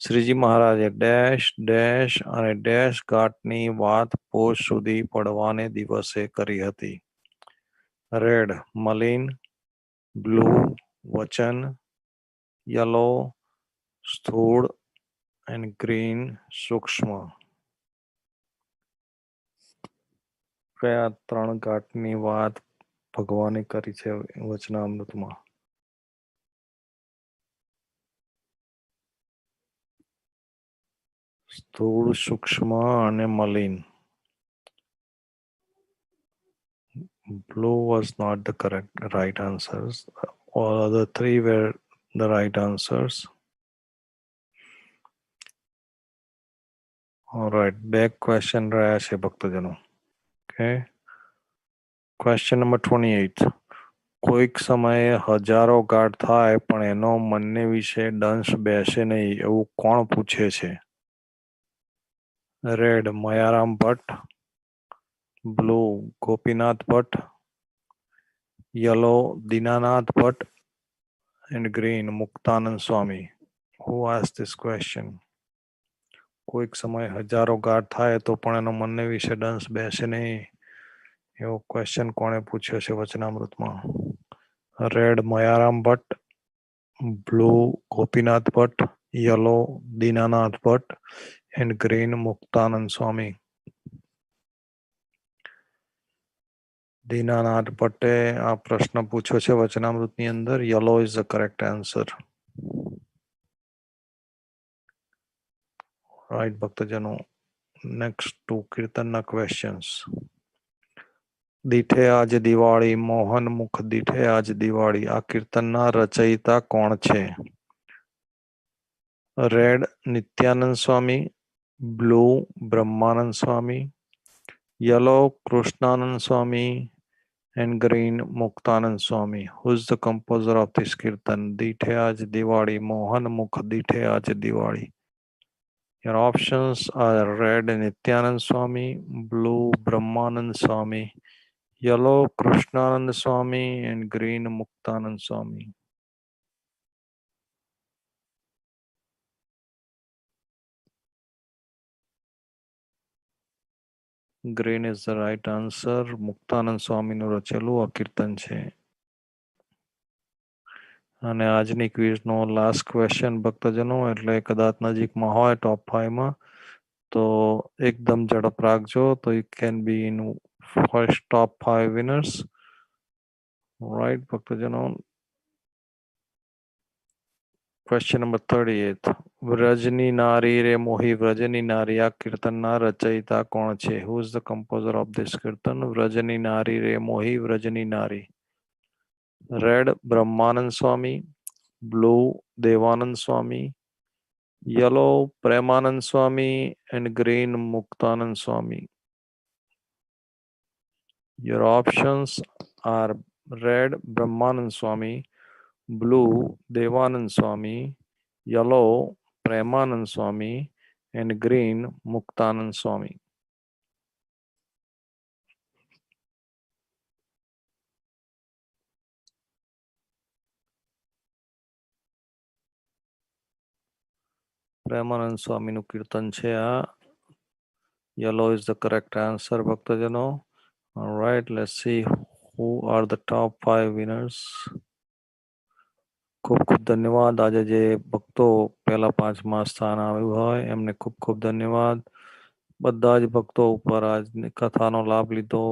શ્રીજી મહારાજે ડેશ ડેશ અને ડેશ ઘાટની વાત પોષ સુધી પડવાને દિવસે કરી હતી. રેડ મલિન, બ્લુ વચન, યલો સ્થૂળ એન્ડ ગ્રીન સૂક્ષ્મ. કયા 3 ઘાટની વાત ભગવાને કરી છે વચનામૃતમાં? સ્થૂળ, સૂક્ષ્મ અને મલિન. Blue was not the right answers. All other 3 were the right answers. All right, back question રહ્યા છે ભક્તજનો. Okay. Question number 28. કોઈક સમયે હજારો ગાઢ થાય પણ એનો મનને વિશે દંશ બેસે નહીં એવું કોણ પૂછે છે? Red Mayaram Bhatt, blue Gopinath Bhatt, yellow Dinanath Bhatt and green Muktanand Swami. Who asked this question? કોઈક સમય હજારો ગાઢ થાય તો પણ એનો મનને વિશે દંશ બેસે નહીં એવો ક્વેશ્ચન કોણે પૂછ્યો છે વચનામૃતમાં? Red Mayaram Bhatt, blue Gopinath Bhatt, yellow Dinanath Bhatt and green Muktanand Swami. Dinanath ભટ્ટે આ પ્રશ્ન પૂછ્યો છે વચનામૃતની અંદર. Yellow is the correct answer. Right ભક્તજનો. નેક્સ્ટ ટુ કીર્તનના ક્વેશ્ચન્સ. દીઠે આજ દિવાળી, મોહન મુખ દીઠે આજ દિવાળી. આ કીર્તનના રચયિતા કોણ છે? Red Nityanand Swami, blue Brahmanand Swami, yellow Krishnanand Swami and green Muktanand Swami. Who is the composer of this kirtan? Dithe aaj Diwali, Mohan Mukh Dithe aaj Diwali. Your options are red Nityanand Swami, blue Brahmanand Swami, yellow Krishnanand Swami and green Muktanand Swami. Green is the right answer. Muktanand સ્વામીનું રચેલું આ કીર્તન છે. અને આજની ક્વિઝનો last question ભક્તજનો, એટલે કદાચ નજીકમાં હોય ટોપ 5માં તો એકદમ ઝડપ રાખજો તો you can be in first top 5 winners. Right ભક્તજનો. Question number 38. વ્રજની નારી રે મોહી વ્રજની નારી. આ કીર્તનના રચયિતા કોણ છે? Who is the composer of this kirtan? વ્રજની નારી રે મોહી વ્રજની નારી. Red Brahmanand Swami, blue Devanand Swami, yellow Premanand Swami and green Muktanand Swami. Your options are red Brahmanand Swami, blue Devanand Swami, yellow Premanand Swami and green Muktanand Swami. Premanand સ્વામીનું કીર્તન છે આ. Yellow is the correct answer ભક્તજનો. All right, let's see who are the top 5 winners. ખૂબ ખૂબ ધન્યવાદ. આજે જે ભક્તો પહેલા 5માં સ્થાન આવ્યું હોય એમને ખૂબ ખૂબ ધન્યવાદ. બધા જ ભક્તો ઉપર આજની કથાનો લાભ લીધો,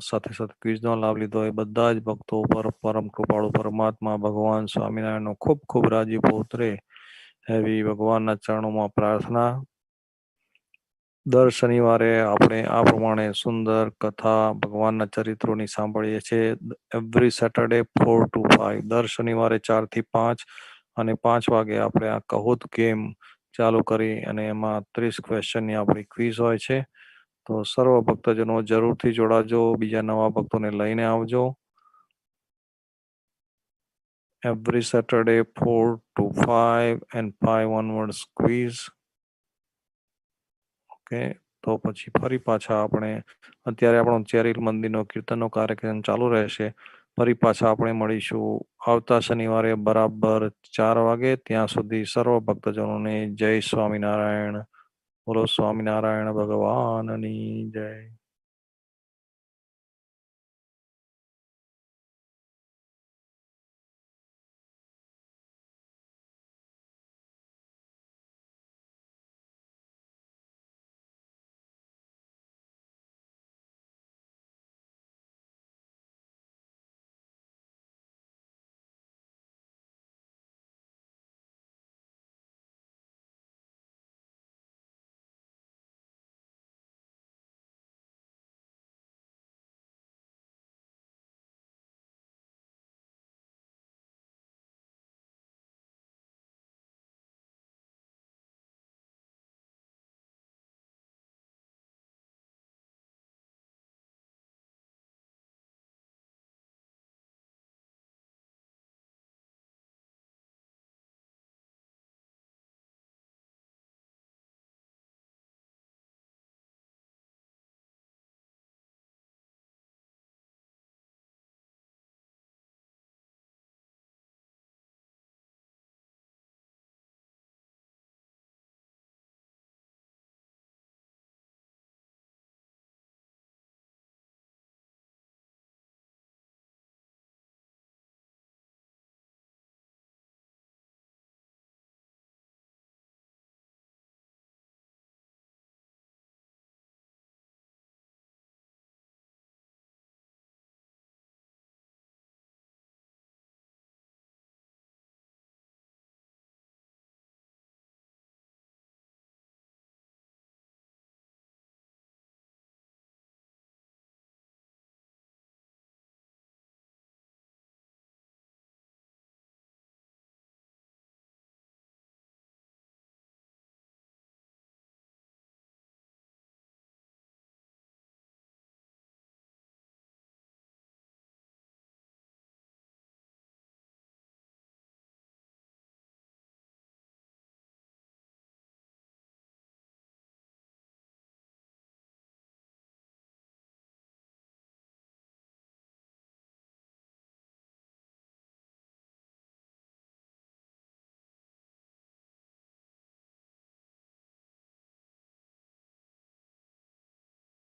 સાથે સાથે ક્વિઝનો લાભ લીધો એ બધા જ ભક્તો ઉપર પરમ કૃપાળુ પરમાત્મા ભગવાન સ્વામિનારાયણનો ખૂબ ખૂબ રાજીપો ઉતરે એવી ભગવાનના ચરણોમાં પ્રાર્થના. દર શનિવારે આપણે આ પ્રમાણે સુંદર કથા ભગવાનના ચરિત્રોની સાંભળીએ છીએ. Every Saturday 4 to 5. દર શનિવારે 4 થી 5 અને 5 વાગે આપણે આ કહુત ગેમ ચાલુ કરી અને એમાં 30 ક્વેશ્ચનની આપણી ક્વિઝ હોય છે. તો સર્વ ભક્તજનો જરૂરથી જોડાજો, બીજા નવા ભક્તોને લઈને આવજો. Every Saturday 4 to 5 and 5 onwards quiz. Okay, તો પછી ફરી પાછા આપણે અત્યારે આપણો ચેરીલ મંદિરનો કીર્તનનો કાર્યક્રમ ચાલુ રહેશે. ફરી પાછા આપણે મળીશું આવતા શનિવારે બરાબર 4 વાગે. ત્યાં સુધી સર્વ ભક્તજનોને જય સ્વામિનારાયણ. બોલો સ્વામિનારાયણ ભગવાનની જય.